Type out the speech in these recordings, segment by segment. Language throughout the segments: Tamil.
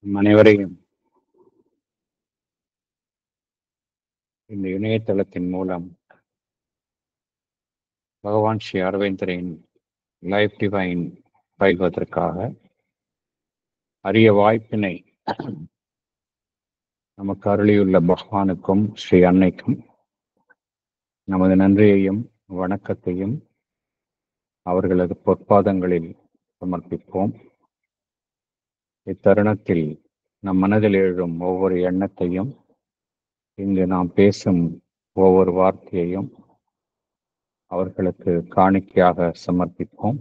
அனைவரையும் இந்த இணையதளத்தின் மூலம் பகவான் ஸ்ரீ அரவிந்தரின் லைஃப் டிவைன் பயில்வதற்காக அரிய வாய்ப்பினை நமக்கு அருளியுள்ள பகவானுக்கும் ஸ்ரீ அன்னைக்கும் நமது நன்றியையும் வணக்கத்தையும் அவர்களது பொற்பாதங்களில் சமர்ப்பிப்போம். இத்தருணத்தில் நம் மனதில் எழும் ஒவ்வொரு எண்ணத்தையும், இங்கு நாம் பேசும் ஒவ்வொரு வார்த்தையையும் அவர்களுக்கு காணிக்கையாக சமர்ப்பிப்போம்.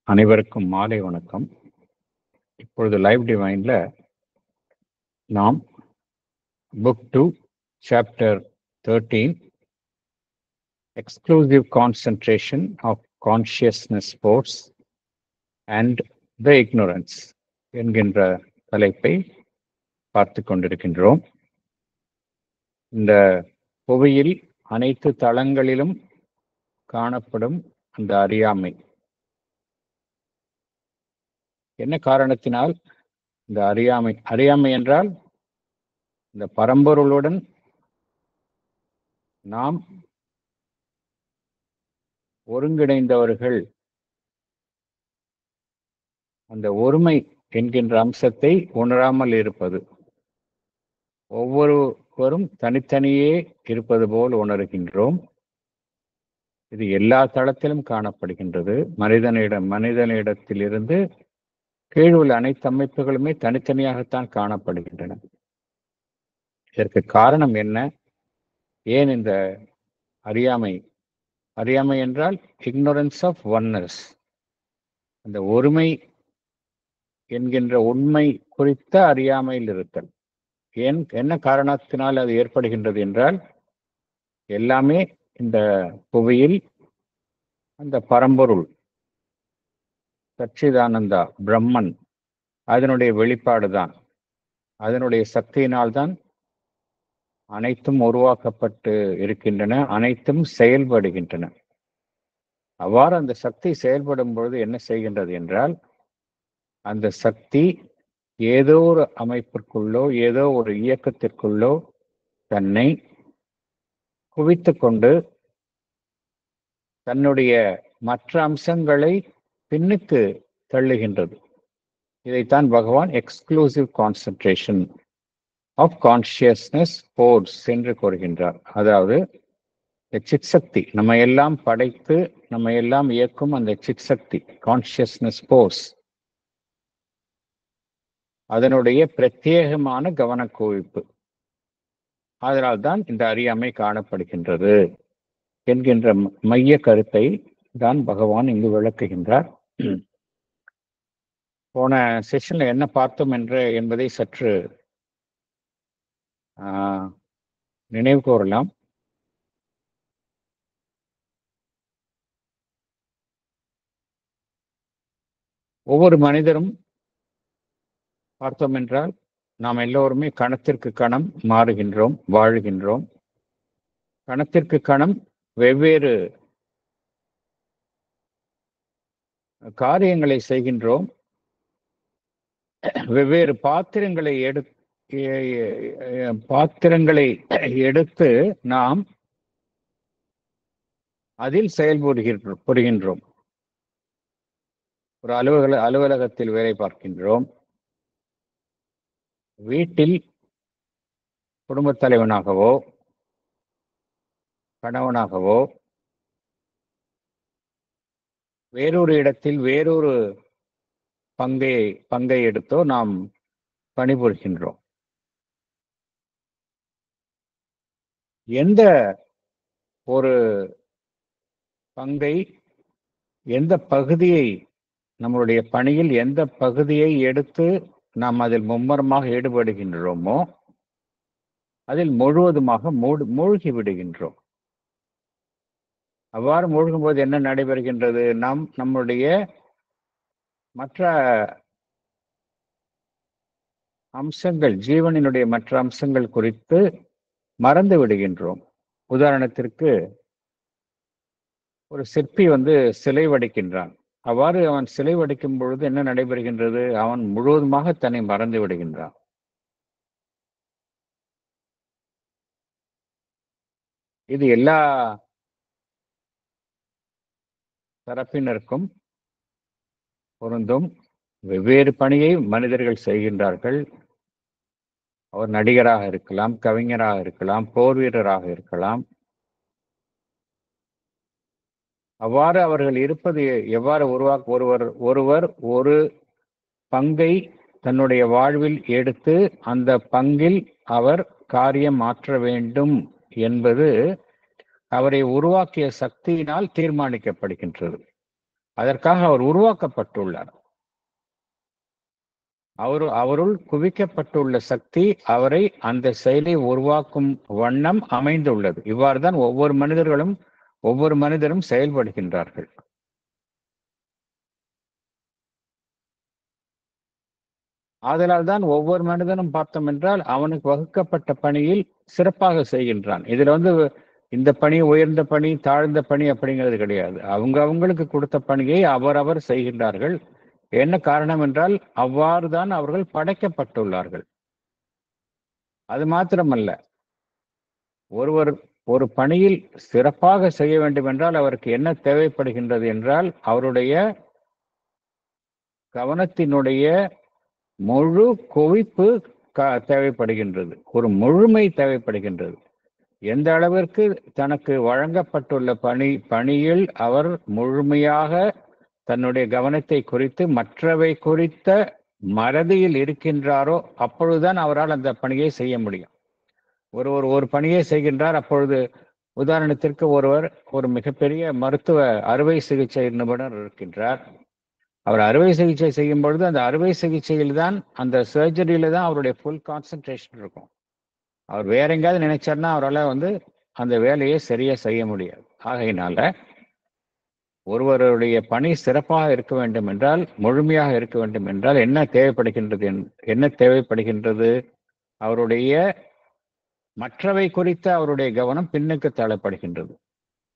அனைவருக்கும் மாலை வணக்கம். இப்பொழுது லைவ் டிவைன்ல நாம் book 2 chapter 13 exclusive concentration of consciousness force and the ignorance என்கின்ற தலைப்பை பார்த்து கொண்டிருக்கின்றோம். இந்த புவியில் அனைத்து தளங்களிலும் காணப்படும் அந்த அறியாமை என்ன காரணத்தினால் இந்த அறியாமை என்றால் இந்த பரம்பொருளுடன் நாம் ஒருங்கிணைந்தவர்கள், அந்த ஒருமை என்கின்ற அம்சத்தை உணராமல் இருப்பது, ஒவ்வொருவரும் தனித்தனியே இருப்பது போல் உணர்கின்றோம். இது எல்லா தளத்திலும் காணப்படுகின்றது. மனிதனிடத்திலிருந்து கீழ் உள்ள அனைத்து அமைப்புகளுமே தனித்தனியாகத்தான் காணப்படுகின்றன. இதற்கு காரணம் என்ன? ஏன் இந்த அறியாமை என்றால் இக்னோரன்ஸ் ஆஃப் ஒன்னஸ், அந்த ஒருமை என்கின்ற உண்மை குறித்த அறியாமையில் இருத்தல். என்ன காரணத்தினால் அது ஏற்படுகின்றது என்றால், எல்லாமே இந்த புவியில் அந்த பரம்பொருள் சச்சிதானந்தா பிரம்மன், அதனுடைய வெளிப்பாடுதான், அதனுடைய சக்தியினால்தான் அனைத்தும் உருவாக்கப்பட்டு இருக்கின்றன, அனைத்தும் செயல்படுகின்றன. அவ்வாறு அந்த சக்தி செயல்படும் பொழுது என்ன செய்கின்றது என்றால், அந்த சக்தி ஏதோ ஒரு அமைப்பிற்குள்ளோ ஏதோ ஒரு இயக்கத்திற்குள்ளோ தன்னை குவித்து கொண்டு தன்னுடைய மற்ற அம்சங்களை பின்னுக்கு தள்ளுகின்றது. இதைத்தான் பகவான் exclusive concentration of consciousness force என்று கூறுகின்றார். அதாவது சித் சக்தி, நம்ம எல்லாம் படைத்து நம்ம எல்லாம் இயக்கும் அந்த சித் சக்தி கான்ஷியஸ்னஸ் ஃபோர்ஸ், அதனுடைய பிரத்யேகமான கவனக்குவிப்பு, அதனால்தான் இந்த அறியாமை காணப்படுகின்றது என்கின்ற மைய கருத்தை தான் பகவான் இங்கு விளக்குகின்றார். போன செஷன்ல என்ன பார்த்தோம் என்பதை சற்று நினைவு கூறலாம். ஒவ்வொரு மனிதரும் பார்த்தோம் என்றால், நாம் எல்லோருமே கணத்திற்கு கணம் மாறுகின்றோம், வாழுகின்றோம். கணத்திற்கு கணம் வெவ்வேறு காரியங்களை செய்கின்றோம். வெவ்வேறு பாத்திரங்களை எடுத்து நாம் அதில் செயல்படுகின்றோம். ஒரு அலுவலகத்தில் வேலை பார்க்கின்றோம், வீட்டில் குடும்பத் தலைவனாகவோ கணவனாகவோ, வேறொரு இடத்தில் வேறொரு பங்கை எடுத்தோ நாம் பணிபுரிகின்றோம். எந்த ஒரு பங்கை, எந்த பகுதியை, நம்மளுடைய பணியில் எந்த பகுதியை எடுத்து நாம் அதில் மும்மரமாக ஈடுபடுகின்றோமோ அதில் முழுவதுமாக மூழ்கி விடுகின்றோம். அவ்வாறு மூழ்கும்போது என்ன நடைபெறுகின்றது? நம்முடைய மற்ற அம்சங்கள், ஜீவனினுடைய மற்ற அம்சங்கள் குறித்து மறந்து விடுகின்றோம். உதாரணத்திற்கு, ஒரு சிற்பி சிலை வடிக்கின்றான். அவ்வாறு அவன் சிலை வடிக்கும் பொழுது என்ன நடைபெறுகின்றது? அவன் முழுவதுமாக தன்னை மறந்து விடுகின்றான். இது எல்லா தரப்பினருக்கும் பொருந்தும். வெவ்வேறு பணியை மனிதர்கள் செய்கின்றார்கள். அவர் நடிகராக இருக்கலாம், கவிஞராக இருக்கலாம், போர் வீரராக இருக்கலாம். அவ்வாறு அவர்கள் இருப்பது எவ்வாறு ஒருவர் ஒருவர் ஒரு பங்கை தன்னுடைய வாழ்வில் எடுத்து அந்த பங்கில் அவர் காரியம் மாற்ற வேண்டும் என்பது அவரை உருவாக்கிய சக்தியினால் தீர்மானிக்கப்படுகின்றது. அதற்காக அவர் உருவாக்கப்பட்டுள்ளார். அவருள் குவிக்கப்பட்டுள்ள சக்தி அவரை அந்த செயலை உருவாக்கும் வண்ணம் அமைந்துள்ளது. இவ்வாறுதான் ஒவ்வொரு மனிதரும் செயல்படுகின்றார்கள். ஆதலால் தான் ஒவ்வொரு மனிதனும் பார்த்தோம் என்றால் அவனுக்கு வகுக்கப்பட்ட பணியில் சிறப்பாக செய்கின்றான். இதுல இந்த பணி உயர்ந்த பணி, தாழ்ந்த பணி அப்படிங்கிறது கிடையாது. அவங்களுக்கு கொடுத்த பணியை அவரவர் செய்கின்றார்கள். என்ன காரணம் என்றால் அவ்வாறு தான் அவர்கள் படைக்கப்பட்டுள்ளார்கள். அது மாத்திரமல்ல, ஒருவர் ஒரு பணியில் சிறப்பாக செய்ய வேண்டும் என்றால் அவருக்கு என்ன தேவைப்படுகின்றது என்றால் அவருடைய கவனத்தினுடைய முழு குவிப்பு தேவைப்படுகின்றது. ஒரு முழுமை தேவைப்படுகின்றது. எந்த அளவிற்கு தனக்கு வழங்கப்பட்டுள்ள பணியில் அவர் முழுமையாக தன்னுடைய கவனத்தை குறித்து மற்றவை குறித்த மறதியில் இருக்கின்றாரோ அப்பொழுதுதான் அவரால் அந்த பணியை செய்ய முடியும். ஒரு பணியை செய்கின்றார். அப்பொழுது உதாரணத்திற்கு ஒருவர் ஒரு மிகப்பெரிய மருத்துவ அறுவை சிகிச்சை நிபுணர் இருக்கின்றார். அவர் அறுவை சிகிச்சை செய்யும் பொழுது அந்த அறுவை சிகிச்சையில் தான், அந்த சர்ஜரியில தான் அவருடைய ஃபுல் கான்சன்ட்ரேஷன் இருக்கும். அவர் வேற எங்கேயாவது நினைச்சார்னா அவரால் அந்த வேலையை சரியா செய்ய முடியாது. ஆகையினால ஒருவருடைய பணி சிறப்பாக இருக்க வேண்டும் என்றால், முழுமையாக இருக்க வேண்டும் என்றால் என்ன தேவைப்படுகின்றது? அவருடைய மற்றவை குறித்த அவருடைய கவனம் பின்னுக்கு தள்ளப்படுகின்றது.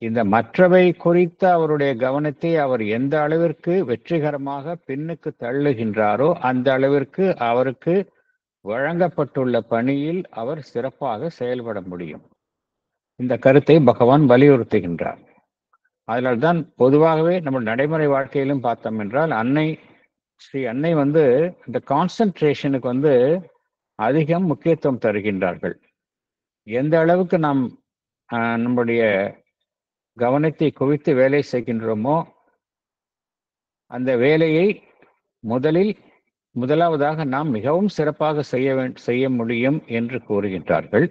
இந்த மற்றவை குறித்த அவருடைய கவனத்தை அவர் எந்த அளவிற்கு வெற்றிகரமாக பின்னுக்கு தள்ளுகின்றாரோ அந்த அளவிற்கு அவருக்கு வழங்கப்பட்டுள்ள பணியில் அவர் சிறப்பாக செயல்பட முடியும். இந்த கருத்தை பகவான் வலியுறுத்துகின்றார். அதனால்தான் பொதுவாகவே நம்ம நடைமுறை வாழ்க்கையிலும் பார்த்தோம் என்றால் ஸ்ரீ அன்னை இந்த கான்சன்ட்ரேஷனுக்கு அதிகம் முக்கியத்துவம் தருகின்றார்கள். எந்த அளவுக்கு நாம் நம்முடைய கவனத்தை குவித்து வேலை செய்கின்றோமோ அந்த வேலையை முதலாவதாக நாம் மிகவும் சிறப்பாக செய்ய முடியும் என்று கூறுகின்றார்கள்.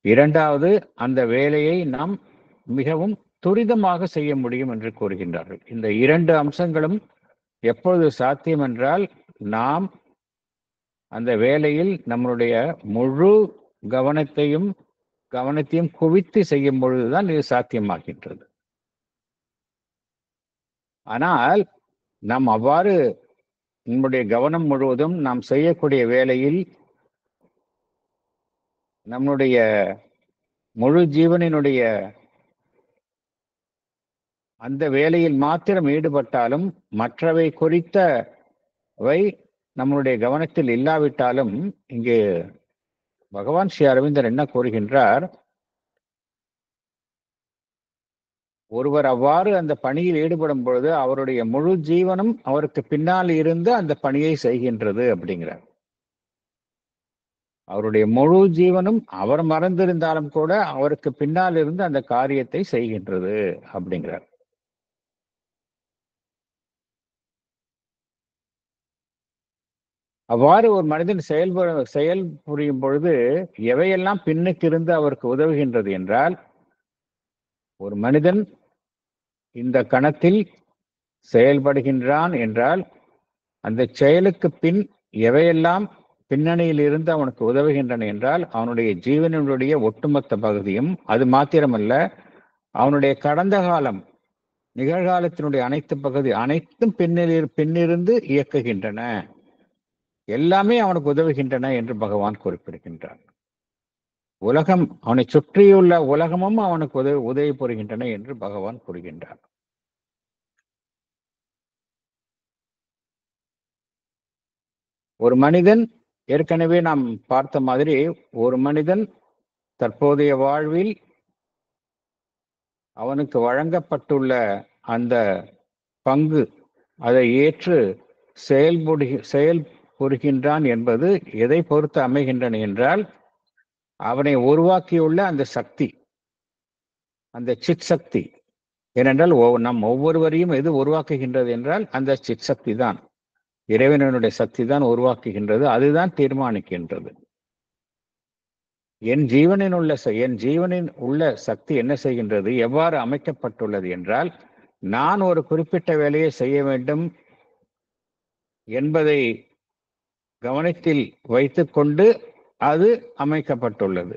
இரண்டாவது, அந்த வேலையை நாம் மிகவும் துரிதமாக செய்ய முடியும் என்று கூறுகின்றார்கள். இந்த இரண்டு அம்சங்களும் எப்பொழுது சாத்தியம் என்றால் நாம் அந்த வேலையில் நம்மளுடைய முழு கவனத்தையும் குவித்து செய்யும் பொழுதுதான் இது சாத்தியமாகின்றது. ஆனால் நாம் அவ்வாறு நம்முடைய கவனம் முழுவதும் நாம் செய்யக்கூடிய வேலையில் நம்முடைய முழு ஜீவனினுடைய அந்த வேலையில் மாத்திரம் ஈடுபட்டாலும் மற்றவை குறித்தவை நம்முடைய கவனத்தில் இல்லாவிட்டாலும், இங்கு பகவான் ஸ்ரீ அரவிந்தர் என்ன கூறுகின்றார்? ஒருவர் அவ்வாறு அந்த பணியில் ஈடுபடும் பொழுது அவருடைய முழு ஜீவனும் அவருக்கு பின்னால் இருந்து அந்த பணியை செய்கின்றது அப்படிங்கிறார். அவருடைய முழு ஜீவனும் அவர் மறந்திருந்தாலும் கூட அவருக்கு பின்னால் இருந்து அந்த காரியத்தை செய்கின்றது அப்படிங்கிறார். அவ்வாறு ஒரு மனிதன் செயல் புரியும் பொழுது எவையெல்லாம் பின்னுக்கு இருந்து அவருக்கு உதவுகின்றது என்றால், ஒரு மனிதன் இந்த கணத்தில் செயல்படுகின்றான் என்றால் அந்த செயலுக்கு பின் எவையெல்லாம் பின்னணியில் இருந்து அவனுக்கு உதவுகின்றன என்றால் அவனுடைய ஜீவனுடைய ஒட்டுமொத்த பகுதியும், அது மாத்திரமல்ல அவனுடைய கடந்த காலம் நிகழ்காலத்தினுடைய அனைத்தும் பின்னிருந்து இயக்குகின்றன, எல்லாமே அவனுக்கு உதவுகின்றன என்று பகவான் குறிப்பிடுகின்றார். உலகம், அவனை சுற்றியுள்ள உலகமும் அவனுக்கு உதவி புரிகின்றன என்று பகவான் கூறுகின்றார். ஒரு மனிதன், ஏற்கனவே நாம் பார்த்த மாதிரி, ஒரு மனிதன் தற்போதைய வாழ்வில் அவனுக்கு வழங்கப்பட்டுள்ள அந்த பங்கு, அதை ஏற்று செயல் புரிகின்றான் என்பது எதை பொறுத்து அமைகின்றன என்றால், அவனை உருவாக்கியுள்ள அந்த சக்தி, அந்த சித் சக்தி. ஏனென்றால் நம் ஒவ்வொருவரையும் எது உருவாக்குகின்றது என்றால் அந்த சித் சக்தி தான், இறைவனுடைய சக்தி தான் உருவாக்குகின்றது, அதுதான் தீர்மானிக்கின்றது. என் ஜீவனின் உள்ள சக்தி என்ன செய்கின்றது, எவ்வாறு அமைக்கப்பட்டுள்ளது என்றால், நான் ஒரு குறிப்பிட்ட வேலையை செய்ய வேண்டும் என்பதை கவனத்தில் வைத்துக்கொண்டு அது அமைக்கப்பட்டுள்ளது.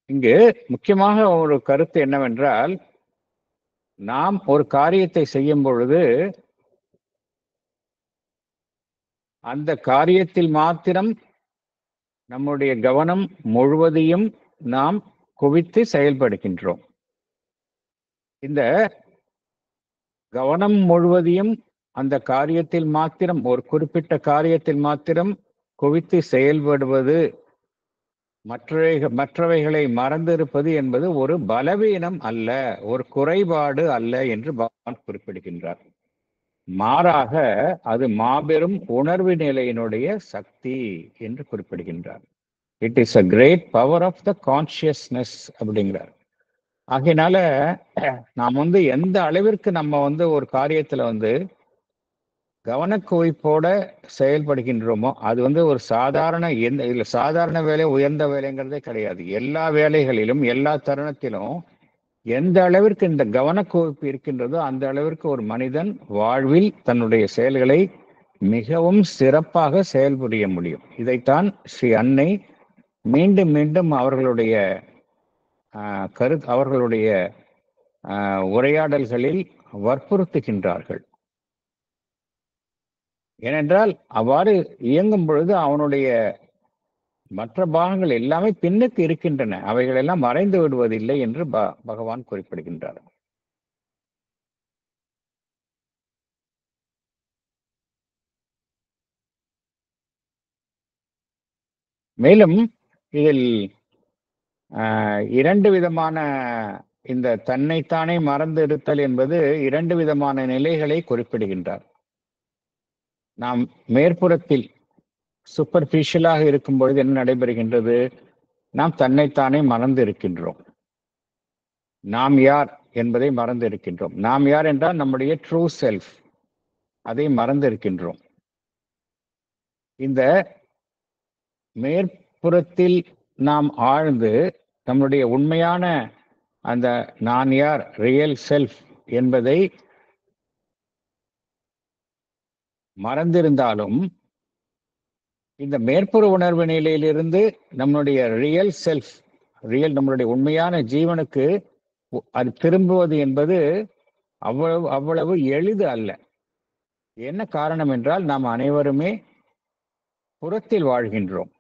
இங்கு முக்கியமாக ஒரு கருத்து என்னவென்றால், நாம் ஒரு காரியத்தை செய்யும் பொழுது அந்த காரியத்தில் மாத்திரம் நம்முடைய கவனம் முழுவதையும் நாம் குவித்து செயல்படுகின்றோம். இந்த கவனம் முழுவதையும் அந்த காரியத்தில் மாத்திரம், ஒரு குறிப்பிட்ட காரியத்தில் மாத்திரம் குவித்து செயல்படுவது, மற்றவைகளை மறந்திருப்பது என்பது ஒரு பலவீனம் அல்ல, ஒரு குறைபாடு அல்ல என்று பகவான் குறிப்பிடுகின்றார். மாறாக அது மாபெரும் உணர்வு நிலையினுடைய சக்தி என்று குறிப்பிடுகின்றார். It is a great power of the consciousness அப்படிங்கிறார். ஆகையினால நாம் எந்த அளவிற்கு நம்ம ஒரு காரியத்துல கவனக்குவிப்போட செயல்படுகின்றோமோ, அது ஒரு சாதாரண வேலை, உயர்ந்த வேலைங்கிறதே கிடையாது. எல்லா வேலைகளிலும், எல்லா தருணத்திலும் எந்த அளவிற்கு இந்த கவனக்குவிப்பு இருக்கின்றதோ அந்த அளவிற்கு ஒரு மனிதன் வாழ்வில் தன்னுடைய செயல்களை மிகவும் சிறப்பாக செயல்புரிய முடியும். இதைத்தான் ஸ்ரீ அன்னை மீண்டும் மீண்டும் அவர்களுடைய உரையாடல்களில் வற்புறுத்துகின்றார்கள். ஏனென்றால் அவ்வாறு இயங்கும் பொழுது அவனுடைய மற்ற பாகங்கள் எல்லாமே பின்னுக்கு இருக்கின்றன, அவைகள் எல்லாம் மறைந்து விடுவதில்லை என்று பகவான் குறிப்பிடுகின்றார். மேலும் இதில் இரண்டு விதமான, இந்த தன்னைத்தானே மறந்து இருத்தல் என்பது இரண்டு விதமான நிலைகளை குறிப்பிடுகின்றார். நாம் மேற்புறத்தில் சூப்பர்ஃபிஷியலாக இருக்கும் பொழுது என்ன நடைபெறுகின்றது, நாம் தன்னைத்தானே மறந்து இருக்கின்றோம். நாம் யார் என்பதை மறந்து இருக்கின்றோம். நாம் யார் என்றால் நம்முடைய ட்ரூ செல்ஃப், அதை மறந்து இருக்கின்றோம். இந்த மேற்புறத்தில் நாம் ஆழ்ந்து நம்முடைய உண்மையான அந்த நான் யார், ரியல் செல்ஃப் என்பதை மறந்திருந்தாலும், இந்த மேற்புற உணர்வு நிலையிலிருந்து நம்முடைய ரியல் செல்ஃப், நம்மளுடைய உண்மையான ஜீவனுக்கு அது திரும்புவது என்பது அவ்வளவு எளிது அல்ல. என்ன காரணம் என்றால், நாம் அனைவருமே புறத்தில் வாழ்கின்றோம்.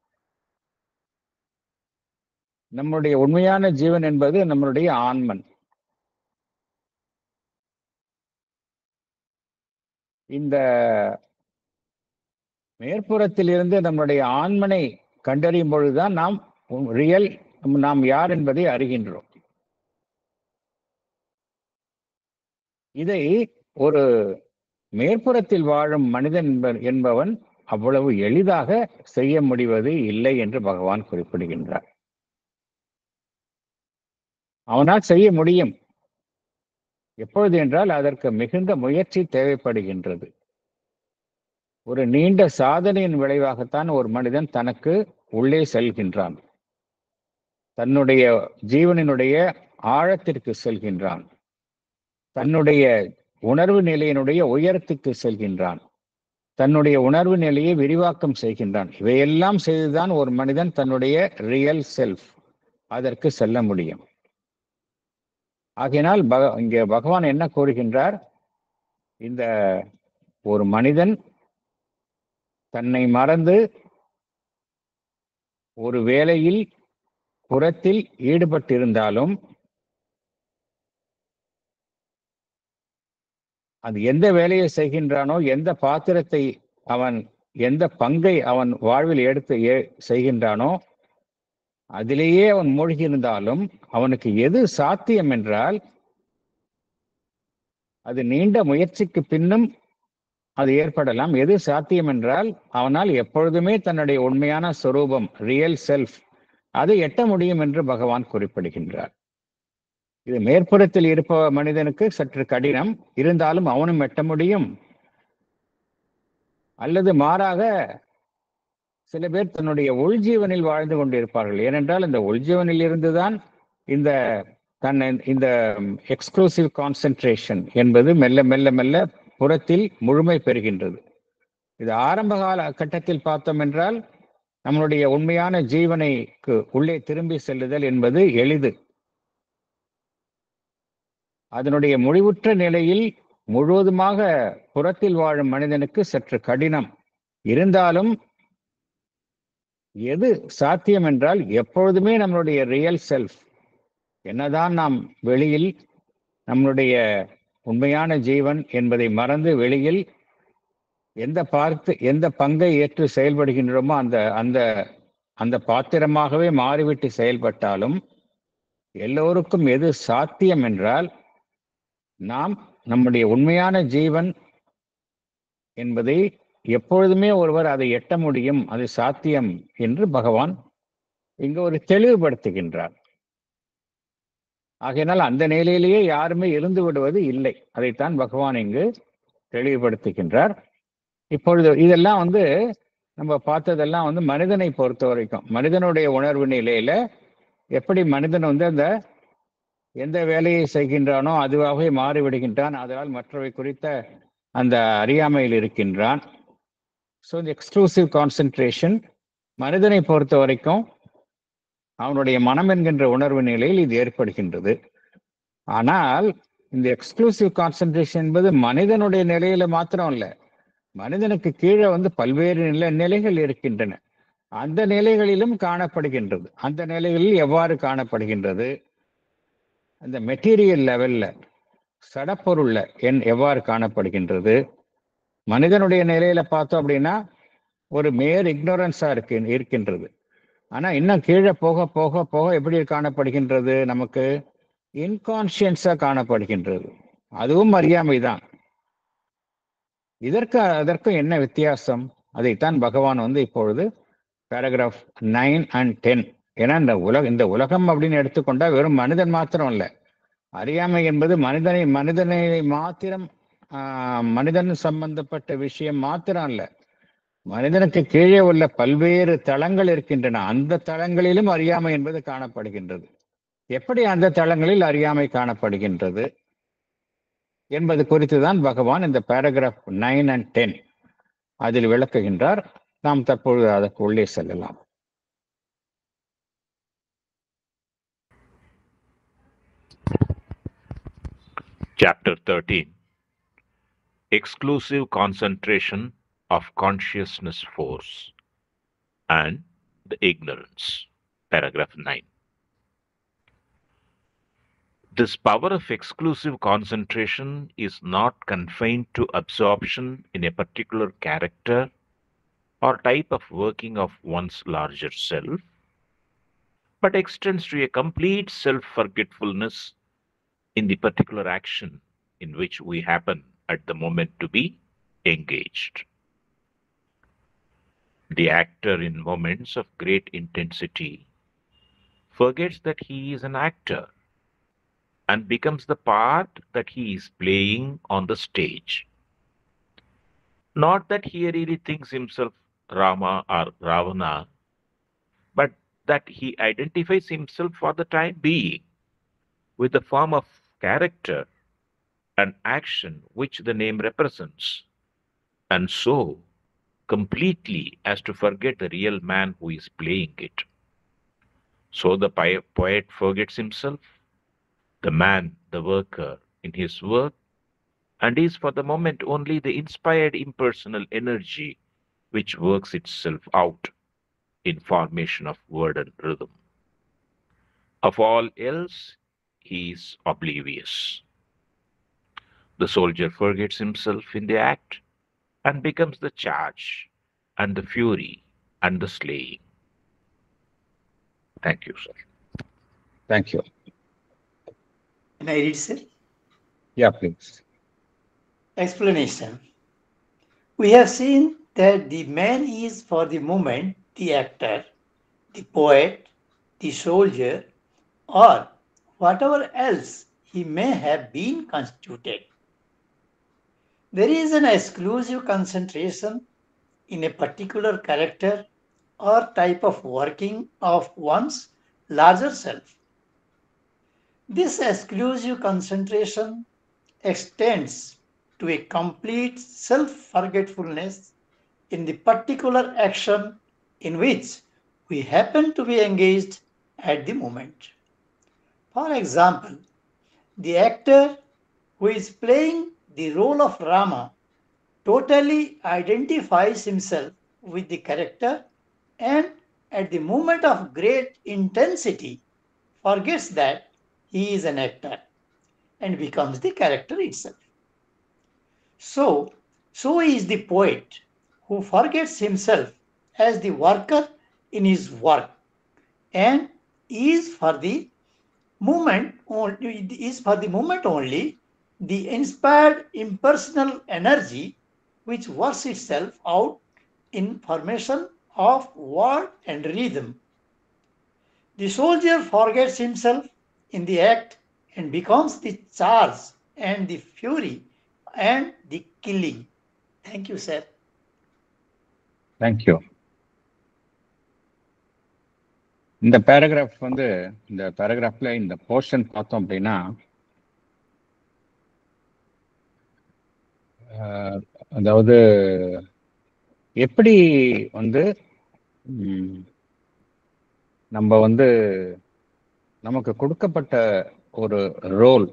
நம்முடைய உண்மையான ஜீவன் என்பது நம்மளுடைய ஆன்மன். இந்த மேற்புறத்தில் இருந்து நம்முடைய ஆன்மனை கண்டறியும் பொழுதுதான் நாம் யார் என்பதை அறிகின்றோம். இதை ஒரு மேற்புறத்தில் வாழும் மனிதன் என்பவன் அவ்வளவு எளிதாக செய்ய முடிவது இல்லை என்று பகவான் குறிப்பிடுகின்றார். அவனால் செய்ய முடியும். எப்பொழுது என்றால் அதற்கு மிகுந்த முயற்சி தேவைப்படுகின்றது. ஒரு நீண்ட சாதனையின் விளைவாகத்தான் ஒரு மனிதன் தனக்கு உள்ளே செல்கின்றான், தன்னுடைய ஜீவனினுடைய ஆழத்திற்கு செல்கின்றான், தன்னுடைய உணர்வு நிலையினுடைய உயரத்துக்கு செல்கின்றான், தன்னுடைய உணர்வு நிலையை விரிவாக்கம் செய்கின்றான். இவையெல்லாம் செய்துதான் ஒரு மனிதன் தன்னுடைய ரியல் செல்ஃப் அதற்கு செல்ல முடியும். ஆகையினால் இங்கே பகவான் என்ன கூறுகின்றார், இந்த ஒரு மனிதன் தன்னை மறந்து ஒரு வேலையில் புறத்தில் ஈடுபட்டிருந்தாலும் அது எந்த வேலையை செய்கின்றானோ, எந்த பாத்திரத்தை அவன், எந்த பங்கை அவன் வாழ்வில் எடுத்து செய்கின்றானோ, அதிலேயே அவன் மூழ்கி இருந்தாலும் அவனுக்கு எது சாத்தியம் என்றால், அது நீண்ட முயற்சிக்கு பின்னும் அது ஏற்படலாம். எது சாத்தியம் என்றால், அவனால் எப்பொழுதுமே தன்னுடைய உண்மையான சொரூபம், ரியல் செல்ஃப், அதை எட்ட முடியும் என்று பகவான் குறிப்பிடுகின்றார். இது மேற்புறத்தில் இருப்ப மனிதனுக்கு சற்று கடினம், இருந்தாலும் அவனும் எட்ட முடியும். அல்லது மாறாக சில பேர் தன்னுடைய உள்ஜீவனில் வாழ்ந்து கொண்டிருப்பார்கள். ஏனென்றால் இந்த உள்ஜீவனில் இருந்துதான் இந்த இந்த எக்ஸ்க்ளூசிவ் கான்சென்ட்ரேஷன் என்பது மெல்ல மெல்ல மெல்ல புறத்தில் முழுமை பெறுகின்றது. இது ஆரம்ப கால கட்டத்தில் பார்த்தோம் என்றால், நம்மளுடைய உண்மையான ஜீவனைக்கு உள்ளே திரும்பி செல்லுதல் என்பது எளிது. அதனுடைய முடிவுற்ற நிலையில் முழுவதுமாக புறத்தில் வாழும் மனிதனுக்கு சற்று கடினம். இருந்தாலும் எது சாத்தியம் என்றால், எப்பொழுதுமே நம்மளுடைய ரியல் செல்ஃப், என்னதான் நாம் வெளியில் நம்மளுடைய உண்மையான ஜீவன் என்பதை மறந்து வெளியில் எந்த பங்கை ஏற்று செயல்படுகின்றோமோ அந்த அந்த அந்த பாத்திரமாகவே மாறிவிட்டு செயல்பட்டாலும், எல்லோருக்கும் எது சாத்தியம் என்றால், நாம் நம்முடைய உண்மையான ஜீவன் என்பதை எப்பொழுதுமே ஒருவர் அதை எட்ட முடியும், அது சாத்தியம் என்று பகவான் இங்கு ஒரு தெளிவுபடுத்துகின்றார். ஆகையினால் அந்த நிலையிலேயே யாருமே இருந்து விடுவது இல்லை. அதைத்தான் பகவான் இங்கு தெளிவுபடுத்துகின்றார். இப்பொழுது இதெல்லாம் நம்ம பார்த்ததெல்லாம் மனிதனை பொறுத்த வரைக்கும், மனிதனுடைய உணர்வு நிலையில எப்படி மனிதன் அந்த எந்த வேலையை செய்கின்றானோ அதுவாகவே மாறிவிடுகின்றான். அதனால் மற்றவை குறித்த அந்த அறியாமையில் இருக்கின்றான். ஸோ இந்த எக்ஸ்க்ளூசிவ் கான்சென்ட்ரேஷன் மனிதனை பொறுத்த வரைக்கும் அவனுடைய மனம் என்கின்ற உணர்வு நிலையில் இது ஏற்படுகின்றது. ஆனால் இந்த எக்ஸ்க்ளூசிவ் கான்சென்ட்ரேஷன் என்பது மனிதனுடைய நிலையில மாத்திரம் இல்லை, மனிதனுக்கு கீழே பல்வேறு நிலைகள் இருக்கின்றன. அந்த நிலைகளிலும் காணப்படுகின்றது. அந்த நிலைகளில் எவ்வாறு காணப்படுகின்றது? அந்த மெட்டீரியல் லெவல்ல, சடப்பொருள்ல எவ்வாறு காணப்படுகின்றது? மனிதனுடைய நிலையில பார்த்தோம் அப்படின்னா ஒரு மேயர் இக்னோரன்ஸா இருக்கின்றது. ஆனா இன்னும் கீழே போக போக போக எப்படி காணப்படுகின்றது? நமக்கு இன்கான்சியன்ஸா காணப்படுகின்றது. அதுவும் அறியாமை தான். அதற்கும் என்ன வித்தியாசம்? அதைத்தான் பகவான் இப்பொழுது பேராகிராஃப் 9 and 10, ஏன்னா இந்த உலகம் அப்படின்னு எடுத்துக்கொண்டா வெறும் மனிதன் மாத்திரம் இல்லை. அறியாமை என்பது மனிதனை மாத்திரம், மனிதன் சம்பந்தப்பட்ட விஷயம் மாத்திரம் அல்ல, மனிதனுக்கு கீழே உள்ள பல்வேறு தளங்கள் இருக்கின்றன. அந்த தளங்களிலும் அறியாமை என்பது காணப்படுகின்றது. எப்படி அந்த தளங்களில் அறியாமை காணப்படுகின்றது என்பது குறித்து தான் பகவான் இந்த பேராகிராஃப் 9 and 10 அதில் விளக்குகின்றார். நாம் தற்பொழுது அதற்கு உள்ளே செல்லலாம். Chapter 13, Exclusive Concentration of Consciousness Force and the Ignorance. Paragraph 9. This power of exclusive concentration is not confined to absorption in a particular character or type of working of one's larger self, but extends to a complete self-forgetfulness in the particular action in which we happen at the moment to be engaged. The actor in moments of great intensity forgets that he is an actor and becomes the part that he is playing on the stage. Not that he really thinks himself Rama or Ravana, but that he identifies himself for the time being with the form of character and action which the name represents, and so completely as to forget the real man who is playing it. So the poet forgets himself, the man, the worker, in his work, and is for the moment only the inspired impersonal energy which works itself out in formation of word and rhythm. Of all else, he is oblivious. The soldier forgets himself in the act and becomes the charge and the fury and the slaying. Thank you, sir. Thank you. Can I read, sir? Yeah, please. Explanation. We have seen that the man is for the moment the actor, the poet, the soldier, or whatever else he may have been constituted. There is an exclusive concentration in a particular character or type of working of one's larger self. This exclusive concentration extends to a complete self forgetfulness in the particular action in which we happen to be engaged at the moment. For example, the actor who is playing the role of Rama totally identifies himself with the character and at the moment of great intensity forgets that he is an actor and becomes the character itself. So is the poet who forgets himself as the worker in his work and is for the moment only the inspired impersonal energy which works itself out in formation of word and rhythm. The soldier forgets himself in the act and becomes the charge and the fury and the killing. Thank you, sir. Thank you. இந்த பேராகிராஃப்ல இந்த போர்ஷன் பார்த்தோம் அப்படின்னா அதாவது எப்படி நம்ம நமக்கு கொடுக்கப்பட்ட ஒரு ரோல்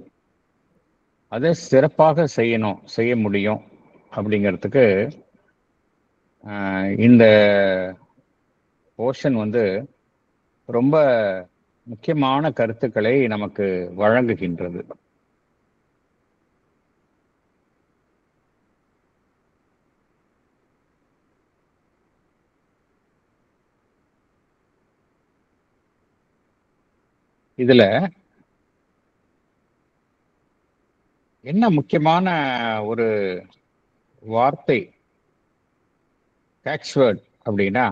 அதை சிறப்பாக செய்ய முடியும் அப்படிங்கிறதுக்கு இந்த போர்ஷன் ரொம்ப முக்கியமான கருத்துக்களை நமக்கு வழங்குகின்றது. இதுல என்ன முக்கியமான ஒரு வார்த்தை கேட்ச்வேர்ட் அப்படின்னா,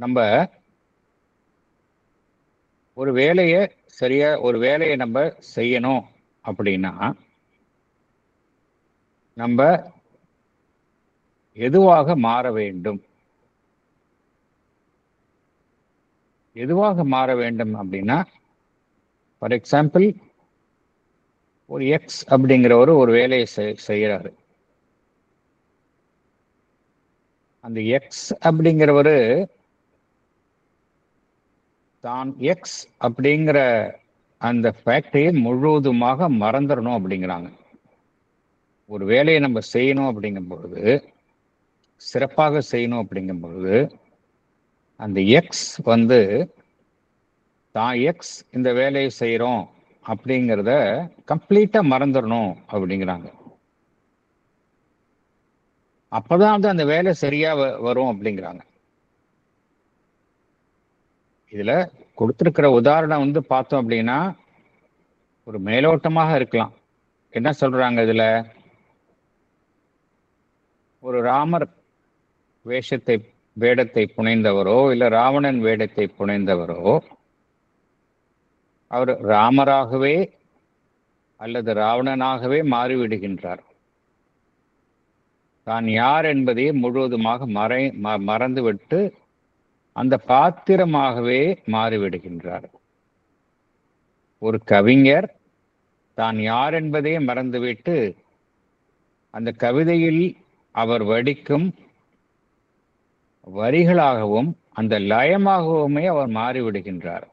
நம்ம ஒரு வேலையை நம்ம செய்யணும் அப்படின்னா நம்ம எதுவாக மாற வேண்டும் அப்படின்னா, ஃபார் எக்ஸாம்பிள் ஒரு எக்ஸ் அப்படிங்கிறவர் ஒரு வேலையை செய்யறாரு. அந்த எக்ஸ் அப்படிங்கிறவரு தான் எக்ஸ் அப்படிங்கிற அந்த ஃபேக்டையை முழுவதுமாக மறந்துடணும் அப்படிங்கிறாங்க. ஒரு வேலையை நம்ம செய்யணும் அப்படிங்கும்பொழுது, சிறப்பாக செய்யணும் அப்படிங்கும்பொழுது, அந்த எக்ஸ் தான் எக்ஸ் இந்த வேலையை செய்யறோம் அப்படிங்கிறத கம்ப்ளீட்டா மறந்துடணும் அப்படிங்கிறாங்க. அப்பதான் அந்த வேலை சரியா வரும் அப்படிங்கிறாங்க. இதுல கொடுத்திருக்கிற உதாரணம் பார்த்தோம் அப்படின்னா ஒரு மேலோட்டமாக இருக்கலாம். என்ன சொல்றாங்க இதுல, ஒரு ராமர் வேடத்தை புனைந்தவரோ இல்ல ராவணன் வேடத்தை புனைந்தவரோ அவர் ராமராகவே அல்லது ராவணனாகவே மாறிவிடுகின்றார். தான் யார் என்பதை முழுவதுமாக மறந்துவிட்டு அந்த பாத்திரமாகவே மாறிவிடுகின்றார். ஒரு கவிஞர் தான் யார் என்பதை மறந்துவிட்டு அந்த கவிதையில் அவர் வடிக்கும் வரிகளாகவும் அந்த லயமாகவுமே அவர் மாறிவிடுகின்றார்.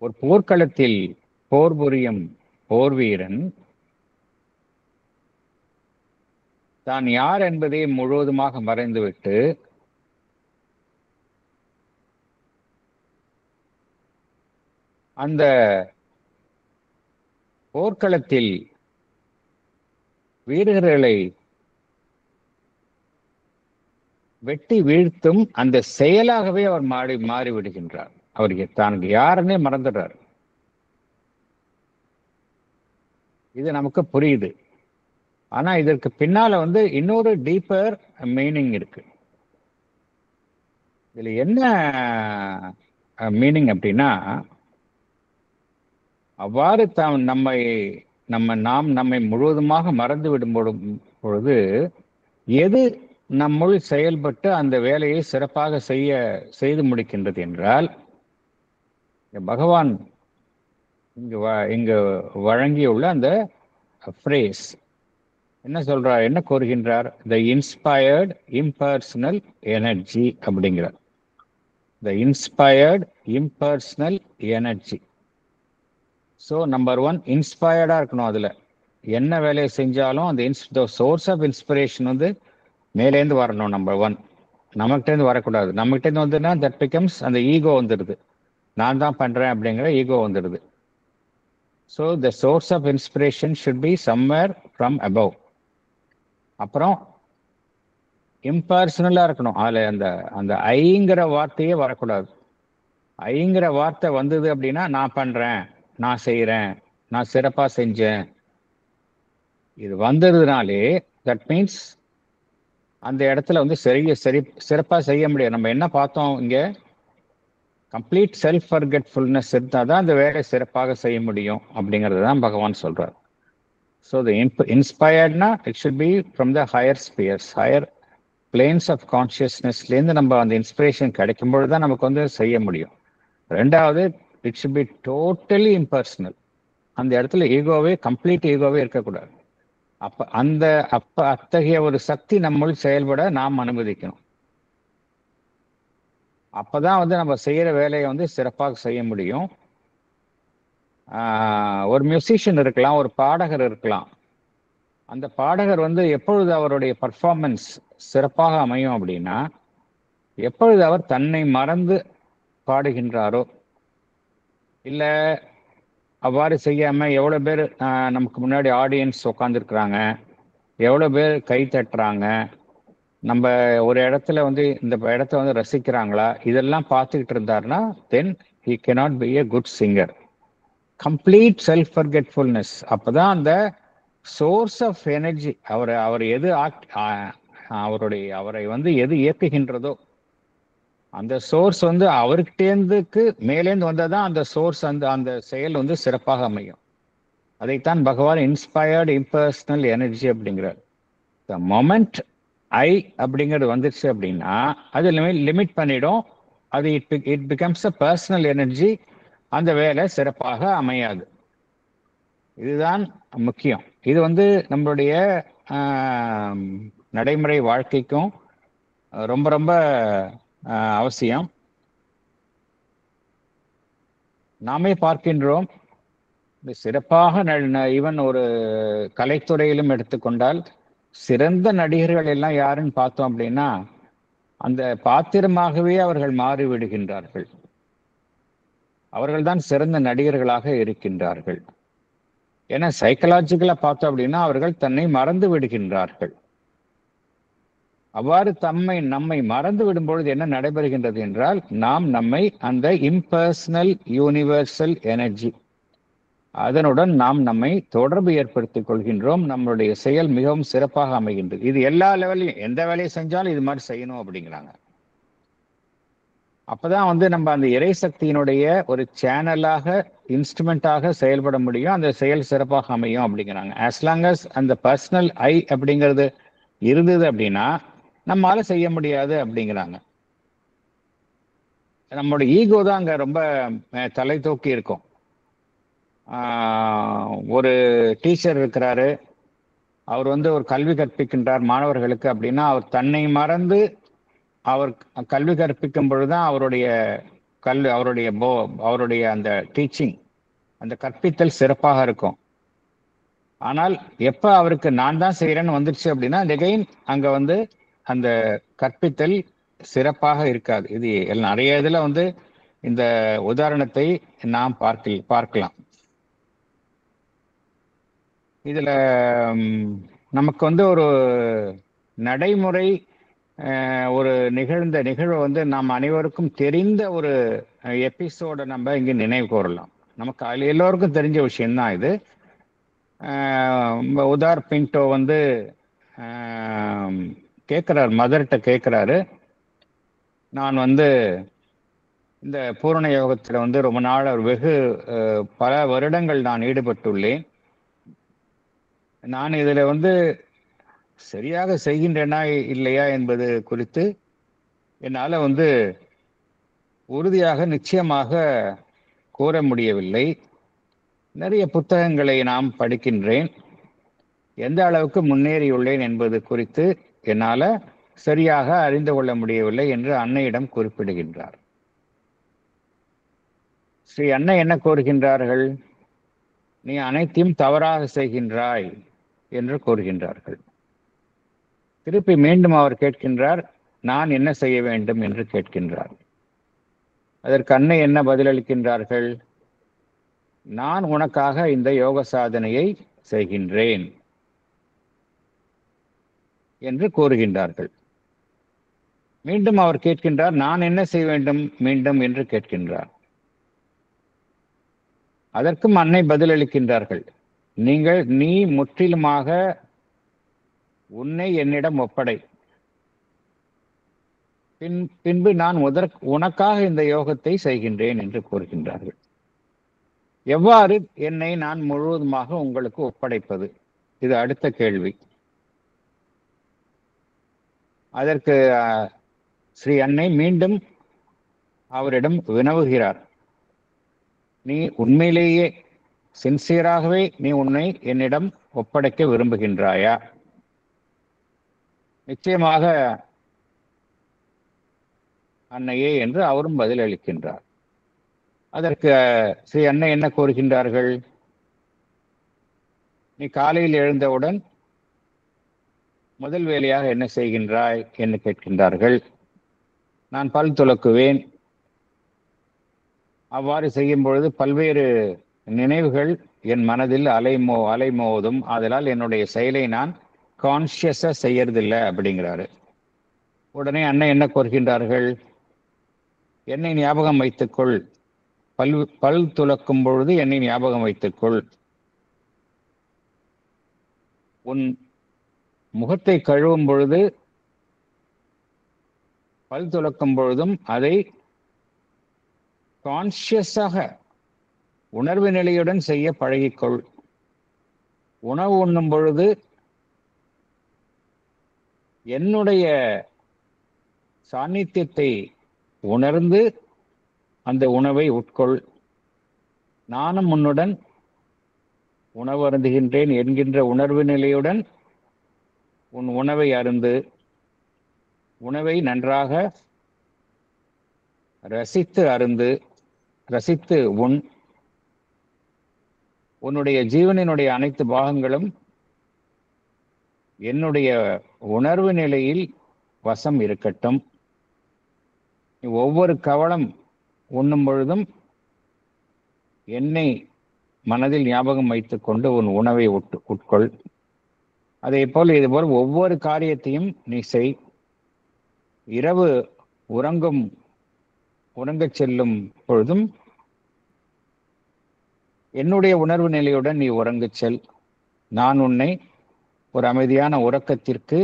ஒரு போர்க்களத்தில் போர் புரியும் போர் வீரன் தான் யார் என்பதை முழுவதுமாக மறைந்துவிட்டு அந்த போர்க்களத்தில் வீரர்களை வெட்டி வீழ்த்தும் அந்த செயலாகவே அவர் மாறி விடுகின்றார். அவருக்கு தனக்கு யாருன்னே மறந்துடுறார். இது நமக்கு புரியுது. ஆனா இதற்கு பின்னால இன்னொரு டீப்பர் மீனிங் இருக்கு. இதுல என்ன மீனிங் அப்படின்னா, அவ்வாறு நாம் நம்மை முழுவதுமாக மறந்து விடும் பொழுது எது நம்முள் செயல்பட்டு அந்த வேலையை சிறப்பாக செய்து முடிக்கின்றது என்றால், பகவான் இங்கு வழங்கியுள்ள அந்த ஃப்ரேஸ் என்ன சொல்றார், என்ன கூறுகின்றார்? த இன்ஸ்பயர்ட் இம்பர்சனல் எனர்ஜி அப்படிங்கிறார். The inspired impersonal energy. So number 1 இன்ஸ்பயர்டா இருக்கணும். அதுல என்ன வேலையை செஞ்சாலும் அந்த சோர்ஸ் ஆஃப் இன்ஸ்பிரேஷன் மேலேருந்து வரணும். நம்பர் 1 நமக்கிட்டேருந்து வரக்கூடாது. நம்மகிட்டேருந்து வந்துன்னா தட் பிகம்ஸ் அந்த ஈகோ வந்துடுது. நான் தான் பண்றேன் அப்படிங்கிற ஈகோ வந்துடுது. So the source of inspiration should be somewhere from above. அப்புறம் இம்பர்சனலா இருக்கணும். அதுல அந்த ஐங்கிற வார்த்தையே வரக்கூடாது. ஐங்கிற வார்த்தை வந்தது அப்படின்னா நான் பண்றேன், நான் செய்யறேன், நான் சிறப்பா செஞ்சேன், இது வந்ததுனாலே தட் மீன்ஸ் அந்த இடத்துல சிறப்பா செய்ய முடியாது. நம்ம என்ன பார்த்தோம் இங்க? கம்ப்ளீட் செல்ஃப் ஃபர்கெட்ஃபுல்னஸ் இருந்தால் தான் அந்த வேலை சிறப்பாக செய்ய முடியும் அப்படிங்கிறது தான் பகவான் சொல்றார். ஸோ த இன்ஸ்பயர்ட்னா it should be from the higher spheres, higher planes of கான்சியஸ்னஸ்லேருந்து நம்ம அந்த இன்ஸ்பிரேஷன் கிடைக்கும்பொழுது தான் நமக்கு செய்ய முடியும். ரெண்டாவது, it should be totally impersonal. அந்த இடத்துல கம்ப்ளீட் ஈகோவே இருக்கக்கூடாது. அத்தகைய ஒரு சக்தி நம்முள் செயல்பட நாம் அனுமதிக்கணும். அப்பதான் நம்ம செய்யற வேலையை சிறப்பாக செய்ய முடியும். ஒரு மியூசிஷியன் இருக்கலாம், ஒரு பாடகர் இருக்கலாம். அந்த பாடகர் எப்பொழுது அவருடைய பர்ஃபார்மன்ஸ் சிறப்பாக அமையும் அப்படின்னா, எப்பொழுது அவர் தன்னை மறந்து பாடுகின்றாரோ, இல்ல அவ்வாறு செய்யாம எவ்வளவு பேர் நமக்கு முன்னாடி ஆடியன்ஸ் உட்காந்துருக்குறாங்க, எவ்வளவு பேர் கை தட்டுறாங்க, நம்ம ஒரு இடத்துல இந்த இடத்த ரசிக்கிறாங்களா, இதெல்லாம் பார்த்துக்கிட்டு இருந்தாருன்னா தென் he cannot be a good singer. Complete self forgetfulness. அப்பதான் அந்த சோர்ஸ் ஆஃப் எனர்ஜி அவர் எது அவரை எது இயக்குகின்றதோ அந்த சோர்ஸ் அவர்கிட்டேந்துக்கு மேலேந்து வந்தாதான் அந்த சோர்ஸ் அந்த செயல் சிறப்பாக அமையும். அதைத்தான் பகவான் இன்ஸ்பயர்டு இம்பர்சனல் எனர்ஜி அப்படிங்கிறார். த மொமெண்ட் ஐ அப்படிங்கிறது வந்துருச்சு அப்படின்னா அது லிமிட் பண்ணிடும். அது it becomes a personal energy. அந்த வேலை சிறப்பாக அமையாது. இதுதான் முக்கியம். இது நம்மளுடைய நடைமுறை வாழ்க்கைக்கும் ரொம்ப ரொம்ப அவசியம். நாமே பார்க்கின்றோம், சிறப்பாக ஈவன் ஒரு கலைத்துறையிலும் எடுத்துக்கொண்டால் சிறந்த நடிகர்கள் எல்லாம் யாருன்னு பார்த்தோம் அப்படின்னா அந்த பாத்திரமாகவே அவர்கள் மாறிவிடுகின்றார்கள். அவர்கள்தான் சிறந்த நடிகர்களாக இருக்கின்றார்கள். ஏன்னா சைக்கலாஜிக்கலா பார்த்தோம் அப்படின்னா அவர்கள் தன்னை மறந்து விடுகின்றார்கள். அவ்வாறு நம்மை மறந்து விடும் பொழுது என்ன நடைபெறுகின்றது என்றால், நாம் நம்மை அந்த இம்பர்சனல் யூனிவர்சல் எனர்ஜி அதனுடன் நாம் நம்மை தொடர்பு ஏற்படுத்திக் கொள்கின்றோம். நம்மளுடைய செயல் மிகவும் சிறப்பாக அமைகின்றது. இது எல்லா லெவலையும் எந்த வேலையை செஞ்சாலும் இது மாதிரி செய்யணும் அப்படிங்கிறாங்க. அப்பதான் நம்ம அந்த இறை சக்தியினுடைய ஒரு சேனலாக இன்ஸ்ட்ருமெண்டாக செயல்பட முடியும். அந்த செயல் சிறப்பாக அமையும் அப்படிங்கிறாங்க. as long as அந்த பர்சனல் ஐ அப்படிங்கிறது இருந்தது அப்படின்னா நம்மளால செய்ய முடியாது அப்படிங்கிறாங்க. நம்மளோட ஈகோ தான் அங்க ரொம்ப தலை தூக்கி இருக்கும். ஒரு டீச்சர் இருக்கிறாரு, அவர் ஒரு கல்வி கற்பிக்கின்றார் மாணவர்களுக்கு அப்படின்னா அவர் தன்னை மறந்து அவர் கல்வி கற்பிக்கும் பொழுதுதான் அவருடைய அந்த டீச்சிங், அந்த கற்பித்தல் சிறப்பாக இருக்கும். ஆனால் எப்ப அவருக்கு நான் தான் செய்யறேன்னு வந்துருச்சு அப்படின்னா அகைன் அங்க அந்த கற்பித்தல் சிறப்பாக இருக்காது. இது நிறைய இதுல இந்த உதாரணத்தை நாம் பார்க்கலாம். இதுல நமக்கு வந்து ஒரு நடைமுறை ஒரு நிகழ்வை வந்து நாம் அனைவருக்கும் தெரிந்த ஒரு எபிசோடை நம்ம இங்கே நினைவு கூறலாம். நமக்கு அதில் எல்லோருக்கும் தெரிஞ்ச விஷயம்தான் இது. உதார் பின்டோ வந்து கேட்குறாரு, மதர்கிட்ட கேட்குறாரு, நான் வந்து இந்த பூரண யோகத்தில் வந்து ரொம்ப நாள் பல வருடங்கள் நான் ஈடுபட்டுள்ளேன். நான் இதில் வந்து சரியாக செய்கின்றேனா இல்லையா என்பது குறித்து என்னால் வந்து உறுதியாக நிச்சயமாக கூற முடியவில்லை. நிறைய புத்தகங்களை நாம் படிக்கின்றேன். எந்த அளவுக்கு முன்னேறியுள்ளேன் என்பது குறித்து என்னால் சரியாக அறிந்து கொள்ள முடியவில்லை என்று அன்னையிடம் குறிப்பிடுகின்றார். ஸ்ரீ அன்னை என்ன கூறுகின்றார்கள்? நீ அனைத்தையும் தவறாக செய்கின்றாய் என்று கூறுகின்றார்கள். திருப்பி மீண்டும் அவர் கேட்கின்றார், நான் என்ன செய்ய வேண்டும் என்று கேட்கின்றார். அதற்கு அன்னை என்ன பதிலளிக்கின்றார்கள்? நான் உனக்காக இந்த யோக சாதனையை செய்கின்றேன் என்று கூறுகின்றார்கள். மீண்டும் அவர் கேட்கின்றார், நான் என்ன செய்ய வேண்டும் மீண்டும் என்று கேட்கின்றார். அதற்கும் அன்னை பதிலளிக்கின்றார்கள், நீ முற்றிலுமாக உன்னை என்னிடம் ஒப்படை, பின்பு நான் உனக்காக இந்த யோகத்தை செய்கின்றேன் என்று கூறுகின்றார்கள். எவ்வாறு என்னை நான் முழுவதுமாக உங்களுக்கு ஒப்படைப்பது? இது அடுத்த கேள்வி. அதற்கு ஸ்ரீ அன்னை மீண்டும் அவரிடம் வினவுகிறார், நீ உண்மையிலேயே சின்சியராகவே நீ உன்னை என்னிடம் ஒப்படைக்க விரும்புகின்றாயா? நிச்சயமாக அன்னையே என்று அவரும் பதிலளிக்கின்றார். அதற்கு ஸ்ரீ அன்னை என்ன கூறுகின்றார்கள்? நீ காலையில் எழுந்தவுடன் முதல் வேலையாக என்ன செய்கின்றாய் என்று கேட்கின்றார்கள். நான் பல் துலக்குவேன். அவ்வாறு செய்யும் பொழுது பல்வேறு நினைவுகள் என் மனதில் அலைமோதும். அதனால் என்னுடைய செயலை நான் கான்சியஸா செய்யறதில்லை அப்படிங்கிறாரு. உடனே அன்னை என்ன கூறுகின்றார்கள்? என்னை ஞாபகம் வைத்துக்கொள், பல் துலக்கும் பொழுது என்னை ஞாபகம் வைத்துக்கொள். உன் முகத்தை கழுவும் பொழுது, பல் துலக்கும் பொழுதும் அதை கான்சியஸாக உணர்வு நிலையுடன் செய்ய பழகிக்கொள். உணவு உண்ணும் பொழுது என்னுடைய சாநித்தியத்தை உணர்ந்து அந்த உணவை உட்கொள். நானும் உன்னுடன் உணவு அருந்துகின்றேன் என்கின்ற உணர்வு நிலையுடன் உன் உணவை அருந்து, உணவை நன்றாக ரசித்து அருந்து, ரசித்து உண். உன்னுடைய ஜீவனினுடைய அனைத்து பாகங்களும் என்னுடைய உணர்வு நிலையில் வசம் இருக்கட்டும். ஒவ்வொரு கவளம் உண்ணும் பொழுதும் என்னை மனதில் ஞாபகம் வைத்துக் கொண்டு உன் உணவை உட்கொள். அதேபோல் இதுபோல் ஒவ்வொரு காரியத்தையும் நீ செய். இரவு உறங்கச் செல்லும் பொழுதும் என்னுடைய உணர்வு நிலையுடன் நீ உறங்கச் செல். நான் உன்னை ஒரு அமைதியான உறக்கத்திற்கு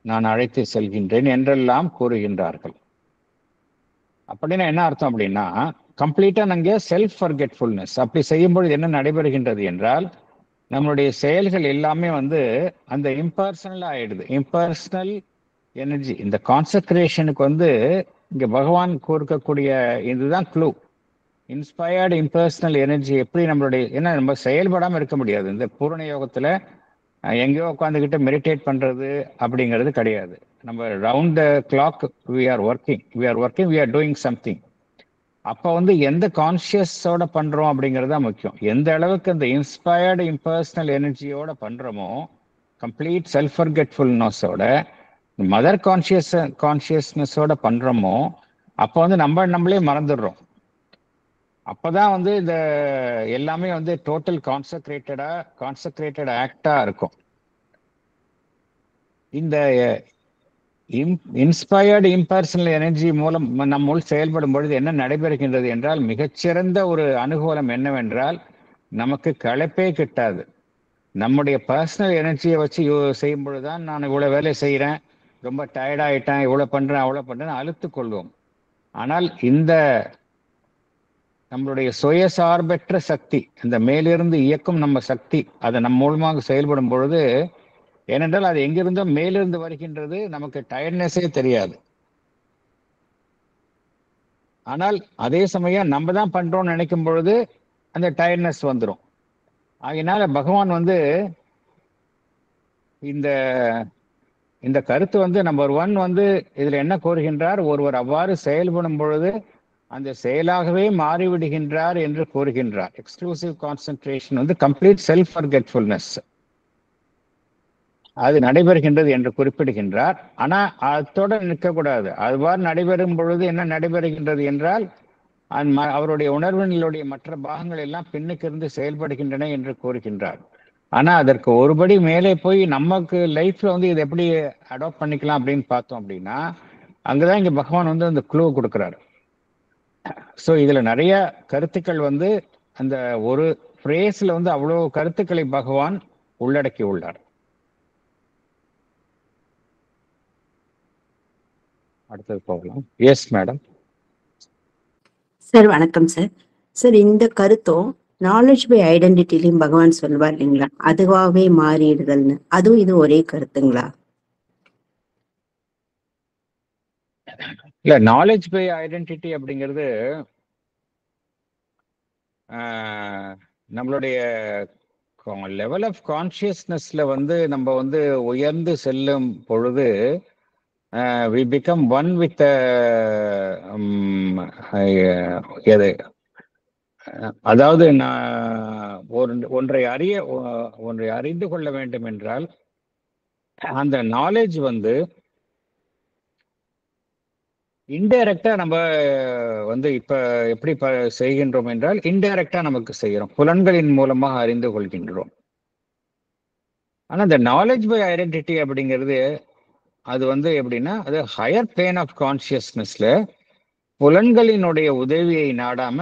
நான் அழைத்து செல்கின்றேன் என்றெல்லாம் கூறுகின்றார்கள். அப்படின்னா என்ன அர்த்தம் அப்படின்னா, கம்ப்ளீட்டா நாங்க செல்ஃப் ஃபர்கெட்ஃபுல்னஸ். அப்படி செய்யும்பொழுது என்ன நடைபெறுகின்றது என்றால், நம்மளுடைய செயல்கள் எல்லாமே அந்த இம்பர்சனலா ஆயிடுது. இம்பர்சனல் எனர்ஜி, இந்த கான்சன்ட்ரேஷனுக்கு இங்க பகவான் கொடுக்கக்கூடிய இதுதான் க்ளூ. இன்ஸ்பயர்டு இம்பர்சனல் எனர்ஜி எப்படி நம்மளுடைய, ஏன்னா நம்ம செயல்படாமல் இருக்க முடியாது. இந்த பூரண யோகத்துல எங்கேயோ உட்காந்துக்கிட்டு மெடிடேட் பண்றது அப்படிங்கிறது கிடையாது. நம்ம round the clock we are working, we are doing something. அப்போ எந்த கான்சியஸோட பண்றோம் அப்படிங்கிறது தான் முக்கியம். எந்த அளவுக்கு அந்த இன்ஸ்பயர்டு இம்பர்சனல் எனர்ஜியோட பண்றோமோ, கம்ப்ளீட் செல்ஃப் ஃபர்கெட்ஃபுல்னஸோட, மதர் கான்சியஸ்னஸோட பண்றோமோ, அப்போ நம்மளே மறந்துடுறோம். அப்பதான் வந்து இந்த எல்லாமே வந்து டோட்டல் கான்செக்ரேட்டட் ஆக்டா இருக்கும். இந்த இன்ஸ்பயர்டு இம்பர்சனல் எனர்ஜி மூலம் நம்முள் செயல்படும் பொழுது என்ன நடைபெறுகின்றது என்றால், மிகச்சிறந்த ஒரு அனுகூலம் என்னவென்றால், நமக்கு களைப்பே கிட்டாது. நம்முடைய பர்சனல் எனர்ஜியை வச்சு செய்யும் பொழுதுதான், நான் இவ்வளவு வேலை செய்கிறேன், ரொம்ப டயர்ட் ஆயிட்டேன், இவ்வளவு பண்றேன் அவ்வளவு பண்றேன் அழுத்துக் கொள்வோம். ஆனால் இந்த நம்மளுடைய சுயசார்பற்ற சக்தி, இந்த மேலிருந்து இயக்கும் நம்ம சக்தி, அதை நம் மூலமாக செயல்படும் பொழுது, ஏனென்றால் அது எங்கிருந்தோ மேலிருந்து வருகின்றது, நமக்கு டயர்ட்னஸே தெரியாது. ஆனால் அதே சமயம் நம்ம தான் பண்றோம்னு நினைக்கும் பொழுது அந்த டயர்ட்னஸ் வந்துடும். ஆகையினால பகவான் வந்து இந்த இந்த கருத்து வந்து நம்பர் 1 வந்து இதுல என்ன கூறுகின்றார், ஒருவர் அவ்வாறு செயல்படும் பொழுது அந்த செயலாகவே மாறிவிடுகின்றார் என்று கூறுகின்றார். எக்ஸ்க்ளூசிவ் கான்சென்ட்ரேஷன் வந்து கம்ப்ளீட் செல்ஃப் ஃபர்கெட்ஃபுல்னஸ் அது நடைபெறுகின்றது என்று குறிப்பிடுகின்றார். ஆனா அதோட நிற்கக்கூடாது. அவ்வாறு நடைபெறும் பொழுது என்ன நடைபெறுகின்றது என்றால், அவருடைய உணர்வுகளுடைய மற்ற பாகங்கள் எல்லாம் பின்னுக்கு இருந்து செயல்படுகின்றன என்று கூறுகின்றார். ஆனா அதற்கு ஒருபடி மேலே போய் நமக்கு லைஃப்ல வந்து இதை எப்படி அடாப்ட் பண்ணிக்கலாம் அப்படின்னு பார்த்தோம் அப்படின்னா, அங்கதான் இங்க பகவான் வந்து அந்த க்ளூ கொடுக்கிறார். ஸோ இதுல நிறைய கருத்துக்கள் வந்து அந்த ஒரு பிரேஸ்ல வந்து அவ்வளவு கருத்துக்களை பகவான் உள்ளடக்கி உள்ளார். அடுத்தது போகலாம். Yes madam. சார் வணக்கம் சார். சார் இந்த கருத்தும் நாலேஜ் பை ஐடென்டிட்டிலையும் பகவான் சொல்வார் இல்லைங்களா, அதுவாகவே மாறிடுதல்னு, அதுவும் இது ஒரே கருத்துங்களா? இல்ல, நாலேஜ் பை ஐடென்டிட்டி அப்படிங்கிறது நம்மளுடைய லெவல் ஆஃப் கான்சியஸ்னஸ்ல வந்து நம்ம வந்து உயர்ந்து செல்லும் பொழுது we become one with எது, அதாவது ஒன்றை அறிந்து கொள்ள வேண்டும் என்றால் அந்த நாலேஜ் வந்து இன்டைரக்டா நம்ம வந்து இப்ப எப்படி செய்கின்றோம் என்றால், இன்டைரக்டா நமக்கு செய்கிறோம், புலன்களின் மூலமாக அறிந்து கொள்கின்றோம். ஆனா இந்த நாலேஜ் பை ஐடென்டிட்டி அப்படிங்கிறது அது வந்து எப்படின்னா, அது ஹையர் பிளேன் ஆஃப் கான்சியஸ்னஸ்ல புலன்களினுடைய உதவியை நாடாம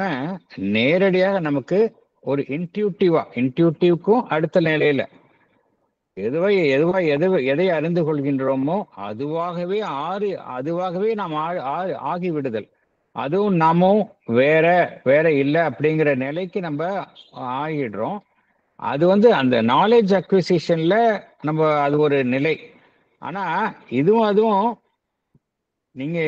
நேரடியாக நமக்கு ஒரு இன்ட்யூட்டிவ்க்கும் அடுத்த நிலையில எதை அறிந்து கொள்கின்றோமோ அதுவாகவே நாம் ஆகிவிடுதல், அதுவும் நாமும் வேற இல்லை அப்படிங்கிற நிலைக்கு நம்ம ஆகிடுறோம். அது வந்து அந்த நாலேஜ் அக்விசிஷன்ல நம்ம அது ஒரு நிலை. ஆனா அதுவும் நீங்க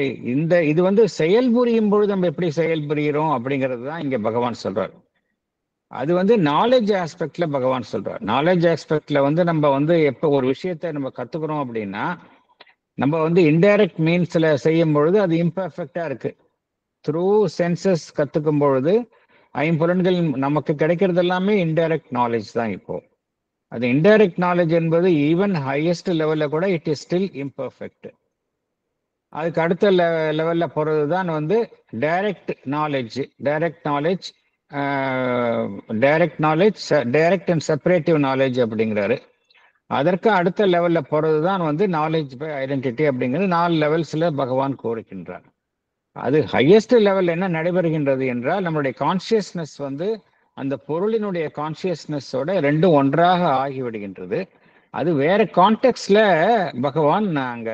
இது வந்து செயல்புரியும் பொழுது நம்ம எப்படி செயல்புரிகிறோம் அப்படிங்கிறது தான் இங்க பகவான் சொல்றாரு. அது வந்து நாலேஜ் ஆஸ்பெக்ட்ல பகவான் சொல்றார். நாலேஜ் ஆஸ்பெக்ட்ல வந்து நம்ம வந்து எப்போ ஒரு விஷயத்த நம்ம கத்துக்கிறோம் அப்படின்னா, நம்ம வந்து இன்டைரக்ட் மீன்ஸ்ல செய்யும் பொழுது அது இம்பர்ஃபெக்டா இருக்கு. த்ரூ சென்சஸ் கத்துக்கும் பொழுது ஐம்புலன்கள் நமக்கு கிடைக்கிறது எல்லாமே இன்டைரக்ட் நாலேஜ் தான். இப்போ அது இன்டைரக்ட் நாலேஜ் என்பது ஈவன் ஹையஸ்ட் லெவல்ல கூட இட் இஸ் ஸ்டில் இம்பர்ஃபெக்ட். அதுக்கு அடுத்த லெவல்ல போறது தான் வந்து direct knowledge and separative knowledge அப்படிங்கிறாரு. அதற்கு அடுத்த லெவல்ல போறது தான் வந்து நாலேஜ் பை ஐடென்டிட்டி அப்படிங்கிறது 4 லெவல்ஸ்ல பகவான் கோருகின்றார். அது ஹையஸ்ட் லெவல் என்ன நடைபெறுகின்றது என்றால், நம்மளுடைய கான்சியஸ்னஸ் வந்து அந்த பொருளினுடைய கான்சியஸ்னஸோட ரெண்டும் ஒன்றாக ஆகிவிடுகின்றது. அது வேற கான்டெக்ட்ல பகவான் அங்க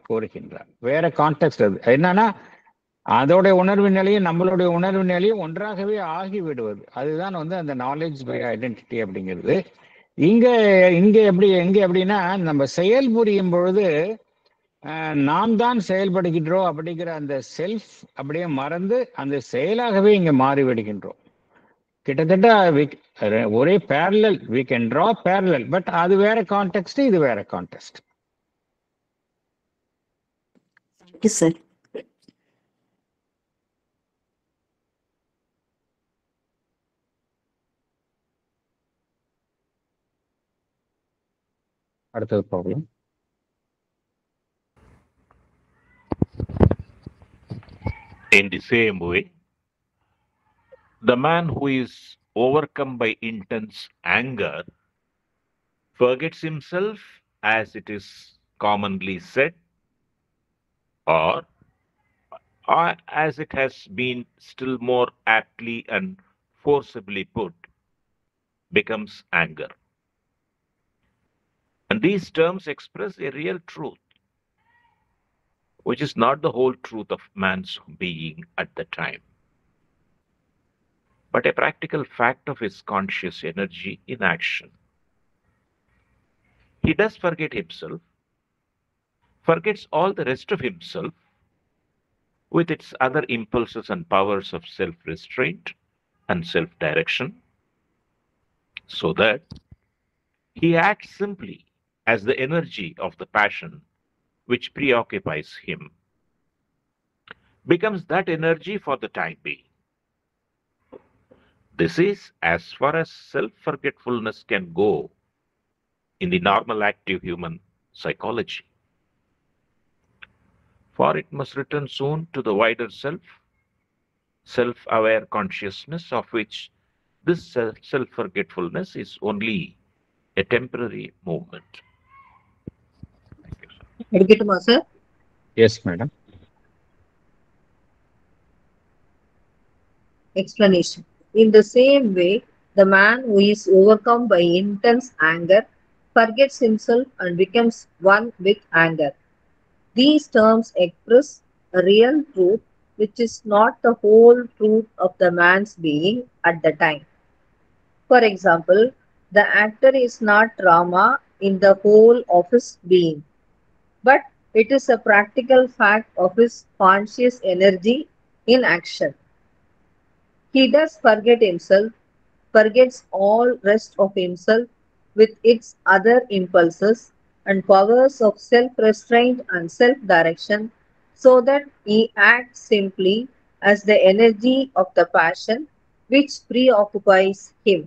கோருகின்றார். வேற கான்டெக்ட் அது என்னன்னா, அதோடைய உணர்வு நிலையும் நம்மளுடைய உணர்வு நிலையும் ஒன்றாகவே ஆகி விடுவது. அதுதான் வந்து அந்த நாலேஜ் பை ஐடென்டிட்டி அப்படிங்கிறது. இங்க எப்படின்னா, நம்ம செயல்புரியும் பொழுது நாம் தான் செயல்படுகின்றோம் அப்படிங்கிற அந்த செல்ஃப் அப்படியே மறந்து அந்த செயலாகவே இங்க மாறிவிடுகின்றோம். கிட்டத்தட்ட ஒரே parallel, we can draw parallel, but அது வேற கான்டெக்ட், இது வேற கான்டெக்ட். Thank you sir. அடுத்தது problem. In the same way, The man who is overcome by intense anger forgets himself, as it is commonly said, or, as it has been still more aptly and forcibly put, becomes anger. And these terms express a real truth, which is not the whole truth of man's being at the time, but a practical fact of his conscious energy in action. He does forget himself, forgets all the rest of himself with its other impulses and powers of self restraint and self direction, so that he acts simply as the energy of the passion which preoccupies him becomes that energy for the time being. This is as far as self forgetfulness can go in the normal active human psychology. For it must return soon to the wider self aware consciousness, of which this self forgetfulness is only a temporary movement. Thank you, sir. எடுக்கட்டுமா sir? Yes, madam. Explanation. In the same way, the man who is overcome by intense anger forgets himself and becomes one with anger. These terms express a real truth which is not the whole truth of the man's being at the time. For example, the actor is not Rama in the whole of his being, but it is a practical fact of his conscious energy in action. He does forget himself, forgets all rest of himself with its other impulses and powers of self-restraint and self-direction, so that he acts simply as the energy of the passion which preoccupies him.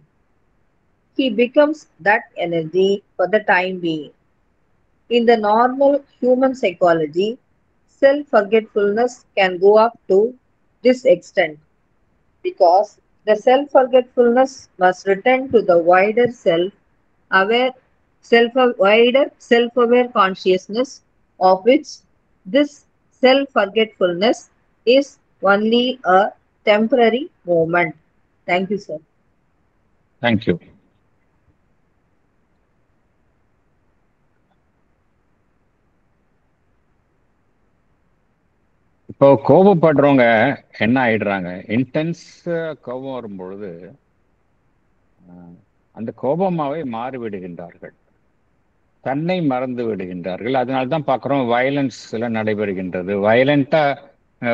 He becomes that energy for the time being. In the normal human psychology, self-forgetfulness can go up to this extent, because the self-forgetfulness must return to the wider aware wider self-aware consciousness, of which this self-forgetfulness is only a temporary moment. Thank you, sir. Thank you. இப்போ கோபப்படுறவங்க என்ன ஆயிடுறாங்க? இன்டென்ஸ் கோபம் வரும்பொழுது அந்த கோபமாவே மாறிவிடுகின்றார்கள், தன்னை மறந்து விடுகின்றார்கள். அதனால்தான் பார்க்குறோம் வயலன்ஸ் எல்லாம் நடைபெறுகின்றது. வயலண்டா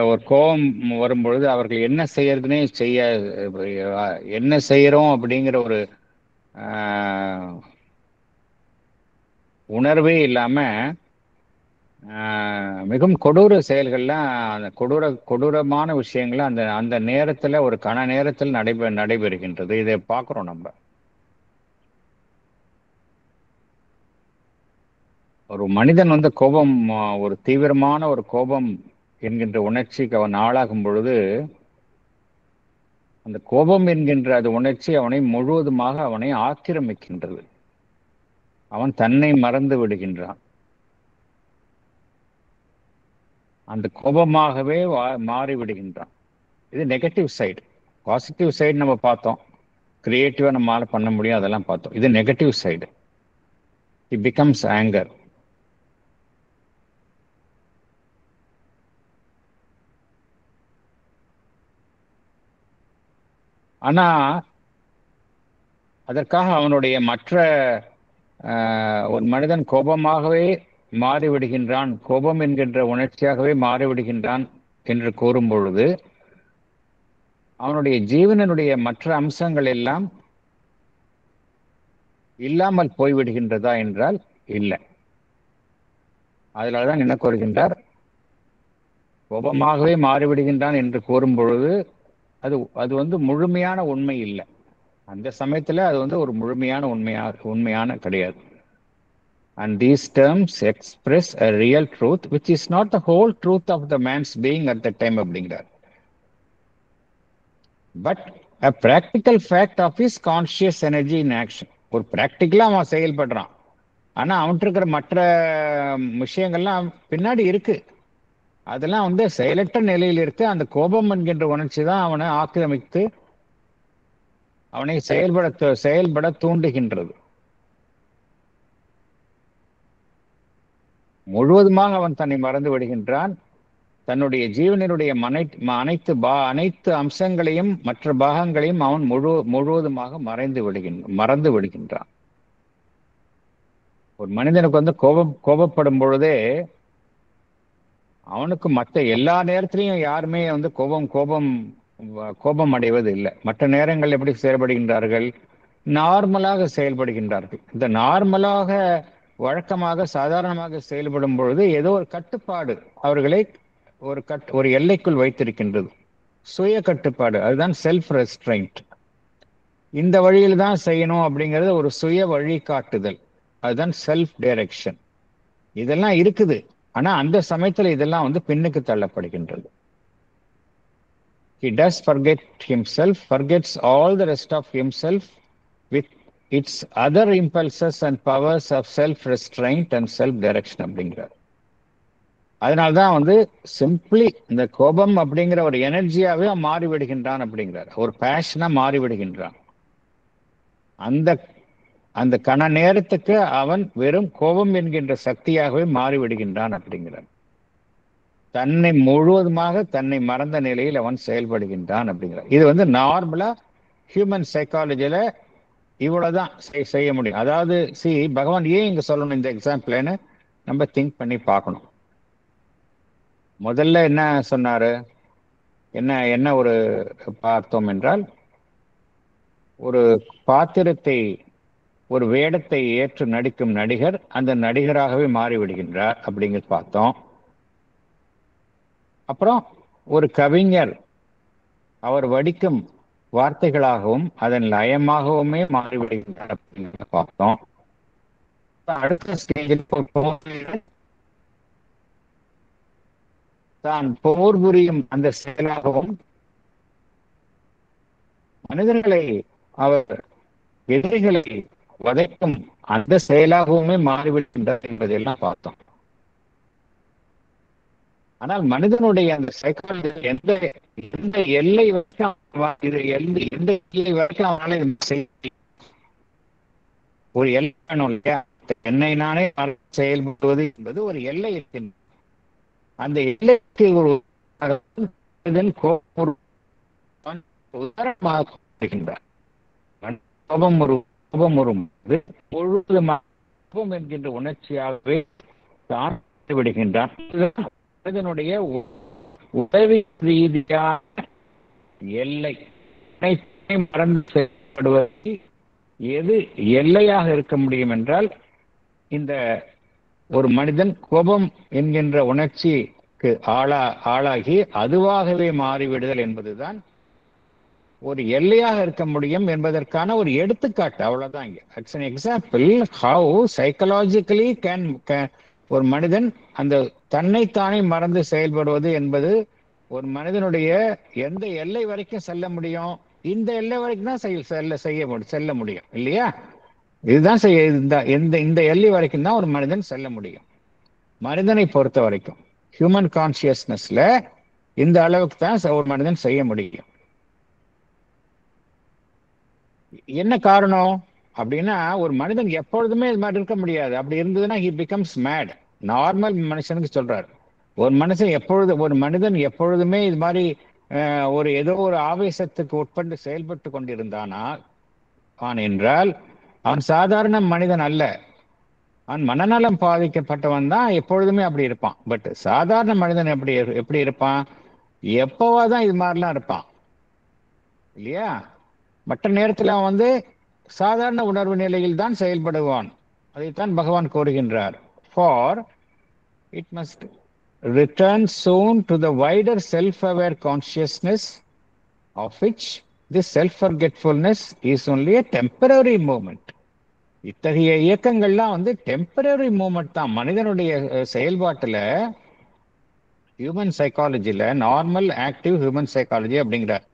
ஒரு கோபம் வரும்பொழுது அவர்கள் என்ன செய்யறதுனே என்ன செய்யறோம் அப்படிங்கிற ஒரு உணர்வே இல்லாம மிகவும் கொடூர செயல்கள்லாம், அந்த கொடூரமான விஷயங்கள்லாம் அந்த அந்த நேரத்துல ஒரு கண நேரத்தில் நடைபெறுகின்றது. இதை பார்க்குறோம் நம்ம. ஒரு மனிதன் கோபம், ஒரு தீவிரமான ஒரு கோபம் என்கின்ற உணர்ச்சிக்கு அவன் ஆளாகும் பொழுது அந்த கோபம் என்கின்ற அது உணர்ச்சி அவனை முழுவதுமாக அவனை ஆக்கிரமிக்கின்றது. அவன் தன்னை மறந்து விடுகின்றான். அந்த கோபமாகவே மாறிவிடுகின்றான். இது நெகட்டிவ் சைடு. பாசிட்டிவ் சைடு நம்ம பார்த்தோம், கிரியேட்டிவா நம்மளால பண்ண முடியும், அதெல்லாம் பார்த்தோம். இது negative side. It becomes anger. ஆனா அதற்காக அவனுடைய மற்ற ஒரு மனிதன் கோபமாகவே மாறிவிடுகின்றான், கோபம் என்கின்ற உணர்ச்சியாகவே மாறிவிடுகின்றான் என்று கூறும் பொழுது அவனுடைய ஜீவனுடைய மற்ற அம்சங்கள் எல்லாம் இல்லாமல் போய்விடுகின்றதா என்றால் இல்லை. அதனால்தான் என்ன கூறுகின்றார்? கோபமாகவே மாறிவிடுகின்றான் என்று கூறும் பொழுது அது முழுமையான உண்மை இல்லை. அந்த சமயத்துல அது ஒரு முழுமையான உண்மையான கிடையாது. And these terms express a real truth which is not the whole truth of the man's being at the time அப்படிங்கிறார். But a practical fact of his conscious energy in action. ஒரு பிராக்டிக்கலா அவன் செயல்படுறான், ஆனா அவன்கிட்ட இருக்கிற மற்ற விஷயங்கள்லாம் பின்னாடி இருக்கு. அதெல்லாம் வந்து செயலற்ற நிலையில் இருக்கு. அந்த கோபம் என்கின்ற உணர்ச்சி தான் அவனை ஆக்கிரமித்து அவனை செயல்பட தூண்டுகின்றது. முழுவதுமாக அவன் தன்னை மறந்து விடுகின்றான். தன்னுடைய ஜீவனினுடைய அனைத்து அம்சங்களையும் மற்ற பாகங்களையும் அவன் முழுவதுமாக மறந்து விடுகின்றான். ஒரு மனிதனுக்கு வந்து கோபப்படும் பொழுதே அவனுக்கு மற்ற எல்லா நேரத்திலையும் யாருமே வந்து கோபம் அடைவது இல்லை. மற்ற நேரங்கள் எப்படி செயல்படுகின்றார்கள்? நார்மலாக செயல்படுகின்றார்கள். இந்த நார்மலாக வழக்கமாக சாதாரணமாக செயல்படும் பொழுது ஏதோ ஒரு கட்டுப்பாடு அவர்களை ஒரு எல்லைக்குள் வைத்திருக்கின்றது. சுய கட்டுப்பாடு, அதுதான் செல்ஃப் ரெஸ்ட்ரெயின்ட். இந்த வழியில் தான் செய்யணும் அப்படிங்கிறது ஒரு சுய வழிகாட்டுதல், அதுதான் செல்ஃப் டைரக்ஷன். இதெல்லாம் இருக்குது. ஆனா அந்த சமயத்துல இதெல்லாம் வந்து பின்னுக்கு தள்ளப்படுகின்றது. He does forget himself, forgets all the rest of himself with its other impulses and powers of self-restraint and self-direction அப்படிங்கிறார். அதனால்தான் வந்து சிம்பிளி இந்த கோபம் அப்படிங்கிற ஒரு எனர்ஜியாவே மாறிவிடுகின்றான் அப்படிங்கிறார். ஒரு பேஷனா மாறிவிடுகின்றான். அந்த கண நேரத்துக்கு அவன் வெறும் கோபம் என்கின்ற சக்தியாகவே மாறிவிடுகின்றான் அப்படிங்கிறார். தன்னை மறந்த நிலையில் அவன் செயல்படுகின்றான் அப்படிங்கிறார். இது வந்து நார்மலா ஹியூமன் சைக்காலஜில இவ்வளவுதான் செய்ய முடியும். அதாவது பகவான் ஏன் இங்க சொல்லணும் இந்த எக்ஸாம்பிள்னு நம்ம திங்க் பண்ணி பார்க்கணும். முதல்ல என்ன சொன்னாரு? என்ன ஒரு பார்த்தோம் என்றால், ஒரு பாத்திரத்தை ஒரு வேடத்தை ஏற்று நடிக்கும் நடிகர் அந்த நடிகராகவே மாறிவிடுகின்றார் அப்படிங்கிறது பார்த்தோம். அப்புறம் ஒரு கவிஞர் அவர் வடிக்கும் வார்த்தைகளாகவும் அதன் லயமாகவுமே மாறிவிடுகின்றார் அப்படிங்கிறத பார்த்தோம். அடுத்த ஸ்டேஜில் தான் போர் புரியும் அந்த செயலாகவும் மனிதர்களை அவர் எதிரிகளை வதைக்கும் அந்த செயலாகவுமே மாறிவிடுகின்றார் என்பதெல்லாம் பார்த்தோம். ஆனால் மனிதனுடைய அந்த சைக்காலஜி எந்த எல்லை வரைக்கும் அவனால ஒரு எல்லை, என்னை நானே செயல்படுவது என்பது ஒரு எல்லை இருக்கின்றது. அந்த எல்லைக்கு ஒரு உதாரணமாக கோபம் என்கின்ற உணர்ச்சியாகவே தான் விடுகின்றான். மனிதனுடைய உதவி ரீதியான எல்லை மறந்து செயல்படுவதற்கு எது எல்லையாக இருக்க முடியும் என்றால், இந்த ஒரு மனிதன் கோபம் என்கின்ற உணர்ச்சிக்கு ஆளாகி அதுவாகவே மாறிவிடுதல் என்பதுதான் ஒரு எல்லையாக இருக்க முடியும் என்பதற்கான ஒரு எடுத்துக்காட்டு. அவ்வளவுதான். It's an example how psychologically can ஒரு மனிதன் அந்த தன்னைத்தானே மறந்து செயல்படுவது என்பது ஒரு மனிதனுடைய எந்த எல்லை வரைக்கும் செல்ல முடியும்? இந்த எல்லை வரைக்கும் தான் செல்ல முடியும் இல்லையா? இதுதான் இந்த எல்லை வரைக்கும் தான் ஒரு மனிதன் செல்ல முடியும். மனிதனை பொறுத்த வரைக்கும் ஹியூமன் கான்சியஸ்னஸ்ல இந்த அளவுக்கு தான் ஒரு மனிதன் செய்ய முடியும். என்ன காரணம் அப்படின்னா, ஒரு மனிதன் எப்பொழுதுமே இது மாதிரி இருக்க முடியாது. அப்படி இருந்ததுன்னா he becomes mad. நார்மல் மனுஷனுக்கு சொல்றாரு. ஒரு மனிதன் எப்பொழுதுமே இது மாதிரி ஏதோ ஒரு ஆவேசத்துக்கு உட்பட்டு செயல்பட்டு கொண்டிருந்தானா என்றால் அவன் சாதாரண மனிதன் அல்ல. அவன் மனநலம் பாதிக்கப்பட்டவன் தான் எப்பொழுதுமே அப்படி இருப்பான். பட் சாதாரண மனிதன் எப்படி இருப்பான்? எப்பவாதான் இது மாதிரிலாம் இருப்பான் இல்லையா? மற்ற நேரத்தில் அவன் சாதாரண உணர்வு நிலையில் தான் செயல்படுவான். அதைத்தான் பகவான் கூறுகின்றார். For it must return soon to the wider self aware consciousness of which this self forgetfulness is only a temporary moment. இத்தகைய இயக்கங்கள்லாம் டெம்பரரி மூமெண்ட் தான். மனிதனுடைய செயல்பாட்டுல ஹியூமன் சைக்காலஜில நார்மல் ஆக்டிவ் ஹியூமன் சைக்காலஜி அப்படிங்கிறார்.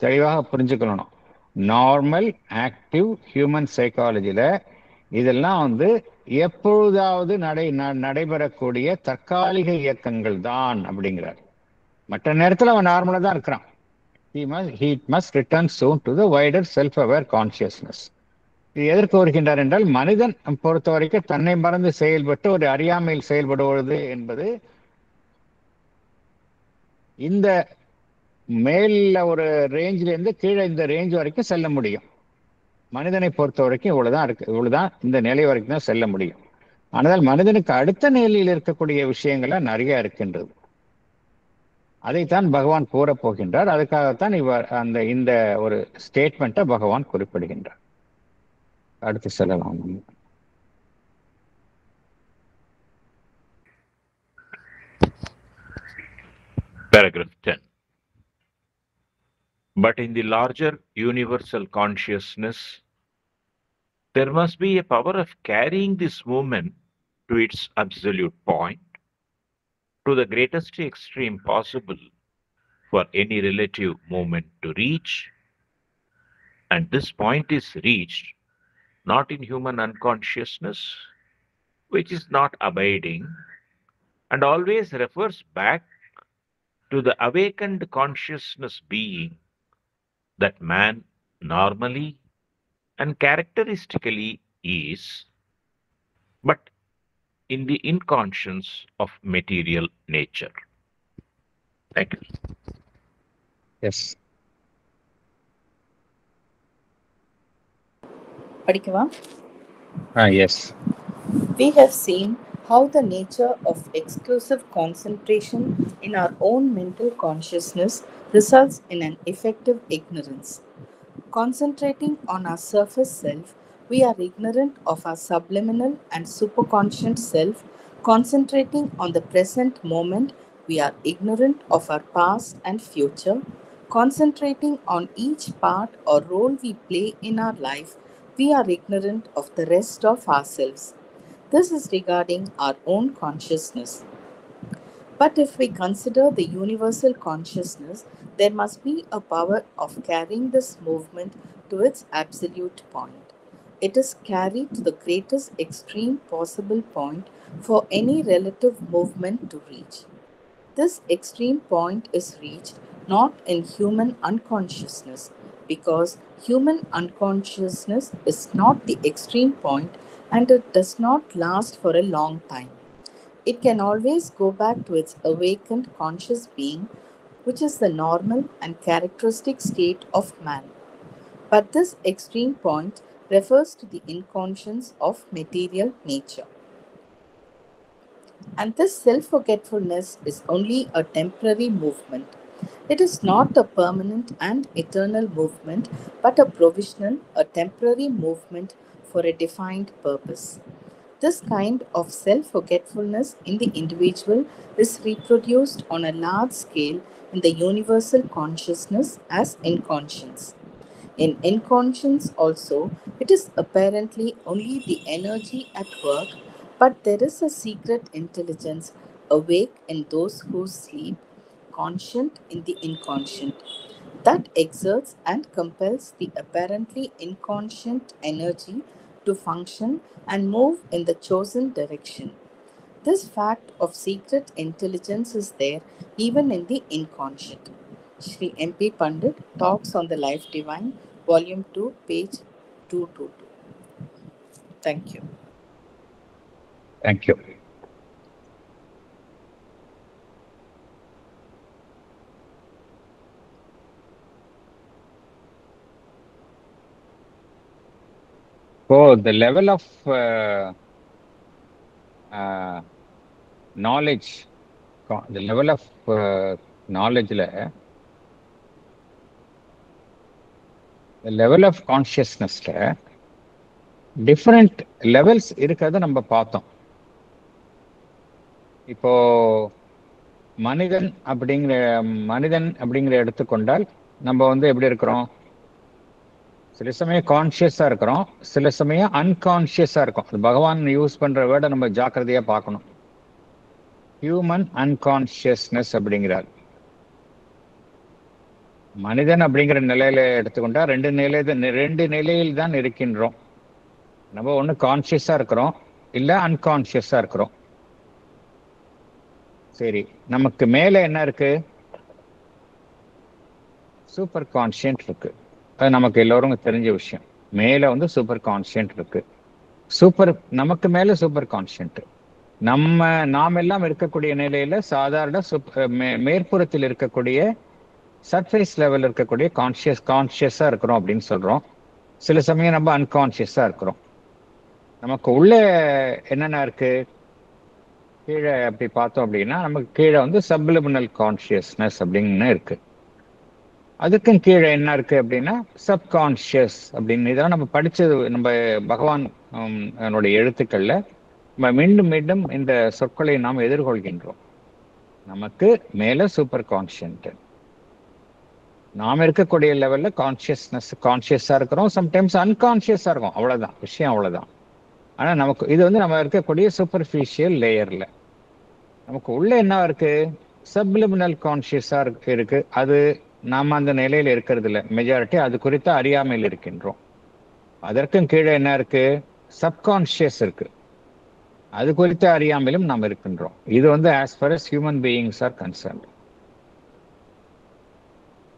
தெளிவாக புரிஞ்சுக்கணும். நார்மல் ஆக்டிவ் ஹியூமன் சைக்காலஜியில் இதெல்லாம் வந்து எப்பொழுதாவது நடைபெறக்கூடிய தற்காலிக இயக்கங்கள் தான் அப்படிங்கிறார். மற்ற நேரத்தில் அவன் நார்மலாக தான் இருக்கிறான். he must return soon to the wider self-aware consciousness. இது எதற்கு வருகின்றார் என்றால், மனிதன் பொறுத்த வரைக்கும் தன்னை மறந்து செயல்பட்டு ஒரு அறியாமையில் செயல்படுவது என்பது இந்த மேல ஒரு ரேஞ்சில இருந்து கீழே இந்த ரேஞ்ச் வரைக்கும் செல்ல முடியும். மனிதனை பொறுத்த வரைக்கும் இவ்வளவுதான் இருக்கு, இவ்வளவுதான் இந்த நிலை வரைக்கும் தான் செல்ல முடியும். ஆனால் மனிதனுக்கு அடுத்த நிலையில் இருக்கக்கூடிய விஷயங்கள்லாம் நிறைய இருக்கின்றது. அதைத்தான் பகவான் கூறப் போகின்றார். அதுக்காகத்தான் இவர் இந்த ஒரு ஸ்டேட்மெண்ட்டை பகவான் குறிப்பிடுகின்றார். அடுத்து செல்லலாம். Paragraph 10. But in the larger universal consciousness, there must be a power of carrying this movement to its absolute point, to the greatest extreme possible for any relative movement to reach. And this point is reached not in human unconsciousness, which is not abiding and always refers back to the awakened consciousness being that man normally and characteristically is, but in the inconscience of material nature. Thank you. Yes. Padikava? Yes. We have seen how the nature of exclusive concentration in our own mental consciousness results in an effective ignorance. Concentrating on our surface self, we are ignorant of our subliminal and superconscious self. Concentrating on the present moment, we are ignorant of our past and future. Concentrating on each part or role we play in our life, we are ignorant of the rest of ourselves. This is regarding our own consciousness. But if we consider the universal consciousness, there must be a power of carrying this movement to its absolute point. It is carried to the greatest extreme possible point for any relative movement to reach. This extreme point is reached not in human unconsciousness, because human unconsciousness is not the extreme point and it does not last for a long time. It can always go back to its awakened conscious being, which is the normal and characteristic state of man. But this extreme point refers to the inconscience of material nature. And this self-forgetfulness is only a temporary movement. It is not a permanent and eternal movement, but a provisional, a temporary movement for a defined purpose. This kind of self-forgetfulness in the individual is reproduced on a large scale in the universal consciousness as inconscience. In inconscience also, it is apparently only the energy at work, but there is a secret intelligence awake in those who sleep, conscient in the inconscient, that exerts and compels the apparently inconscient energy to function and move in the chosen direction. This fact of secret intelligence is there even in the inconscient. Sri M.P. Pandit Talks on the Life Divine, Volume 2, page 222. Thank you. Thank you. So the level of knowledge, the level of knowledge, the level of consciousness, different levels இருக்கிறத நம்ம பார்த்தோம். இப்போ மனிதன் அப்படிங்கிற எடுத்துக்கொண்டால் நம்ம வந்து எப்படி இருக்கிறோம்? சில சமயம் கான்சியஸா இருக்கிறோம், சில சமயம் அன்கான்சியஸா இருக்கும். பகவான் யூஸ் பண்ற வேர்டை நம்ம ஜாக்கிரதையா பார்க்கணும். ஹியூமன் அன்கான்சியஸ்னஸ் அப்படிங்கிறார். மனிதன் அப்படிங்கிற நிலையில எடுத்துக்கொண்டா ரெண்டு நிலையில் தான் இருக்கின்றோம். நம்ம ஒண்ணு கான்சியஸா இருக்கிறோம், இல்ல அன்கான்சியஸா இருக்கிறோம். சரி, நமக்கு மேல என்ன இருக்கு? சூப்பர் கான்ஷியன்ட் இருக்கு. அது நமக்கு எல்லோரும் தெரிஞ்ச விஷயம். மேல வந்து சூப்பர் கான்ஷியன்ட் இருக்கு. நமக்கு மேல சூப்பர் கான்ஷியன்ட். நாம் எல்லாம் இருக்கக்கூடிய நிலையில சாதாரண மேற்புறத்தில் இருக்கக்கூடிய சர்ஃபேஸ் லெவல் இருக்கக்கூடிய கான்ஷியஸா இருக்கிறோம் அப்படின்னு சொல்றோம். சில சமயம் நம்ம அன்கான்ஷியஸா இருக்கிறோம். நமக்கு உள்ள என்னென்ன இருக்கு? கீழே அப்படி பார்த்தோம் அப்படின்னா நமக்கு கீழே வந்து சப்லிமினல் கான்ஷியஸ்னஸ் அப்படின்னு இருக்கு. அதுக்கும் கீழே என்ன இருக்கு அப்படின்னா சப்கான்ஷியஸ் அப்படின்னு. இதெல்லாம் நம்ம படிச்சது, நம்ம பகவான் அவனுடைய எழுத்துக்கள்ல நம்ம மீண்டும் மீண்டும் இந்த சொற்களை நாம் எதிர்கொள்கின்றோம். நமக்கு மேல சூப்பர் கான்ஷியன்ட், நாம் இருக்கக்கூடிய லெவல்ல கான்ஷியஸா இருக்கிறோம். சம்டைம்ஸ் அன்கான்ஷியஸா இருக்கும். அவ்வளவுதான் விஷயம், அவ்வளவுதான். ஆனா நமக்கு இது வந்து நம்ம இருக்கக்கூடிய சூப்பர்ஃபிஷியல் லேயர்ல. நமக்கு உள்ள என்ன இருக்கு? சப்லிமினல் கான்ஷியஸா இருக்கு. அது நாம அந்த நிலையில இருக்கிறது இல்லை. மெஜாரிட்டி அது குறித்த அறியாமையில் இருக்கின்றோம். அதற்கும் கீழே என்ன இருக்கு? சப்கான்ஷியஸ் இருக்கு. அது குறித்த அறியாமையிலும் நாம் இருக்கின்றோம். இது வந்து as for us human beings are concerned.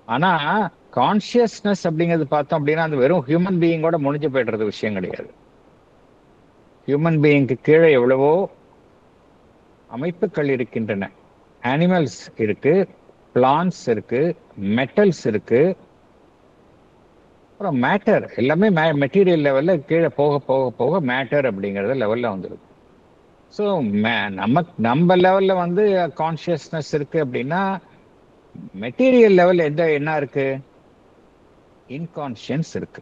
ஆனா கான்ஷியஸ்னஸ் அப்படிங்கிறது பார்த்தோம் அப்படின்னா அது வெறும் ஹியூமன் பீயிங்கோட முடிஞ்சு போய்டுறது விஷயம் கிடையாது. ஹியூமன் பீயிங்க்கு கீழே எவ்வளவோ அமைப்புகள் இருக்கின்றன. அனிமல்ஸ் இருக்கு, பிளான்ட்ஸ் இருக்கு, மெட்டல்ஸ் இருக்கு, அப்புறம் மேட்டர். எல்லாமே மெட்டீரியல் லெவல்ல கீழே போக போக போக மேட்டர் அப்படிங்கிறது லெவல்ல வந்துருக்கு. ஸோ நம்ம லெவல்ல வந்து கான்ஷியஸ்னஸ் இருக்கு அப்படின்னா மெட்டீரியல் லெவல் என்ன இருக்கு? இன்கான்ஷியன்ஸ் இருக்கு.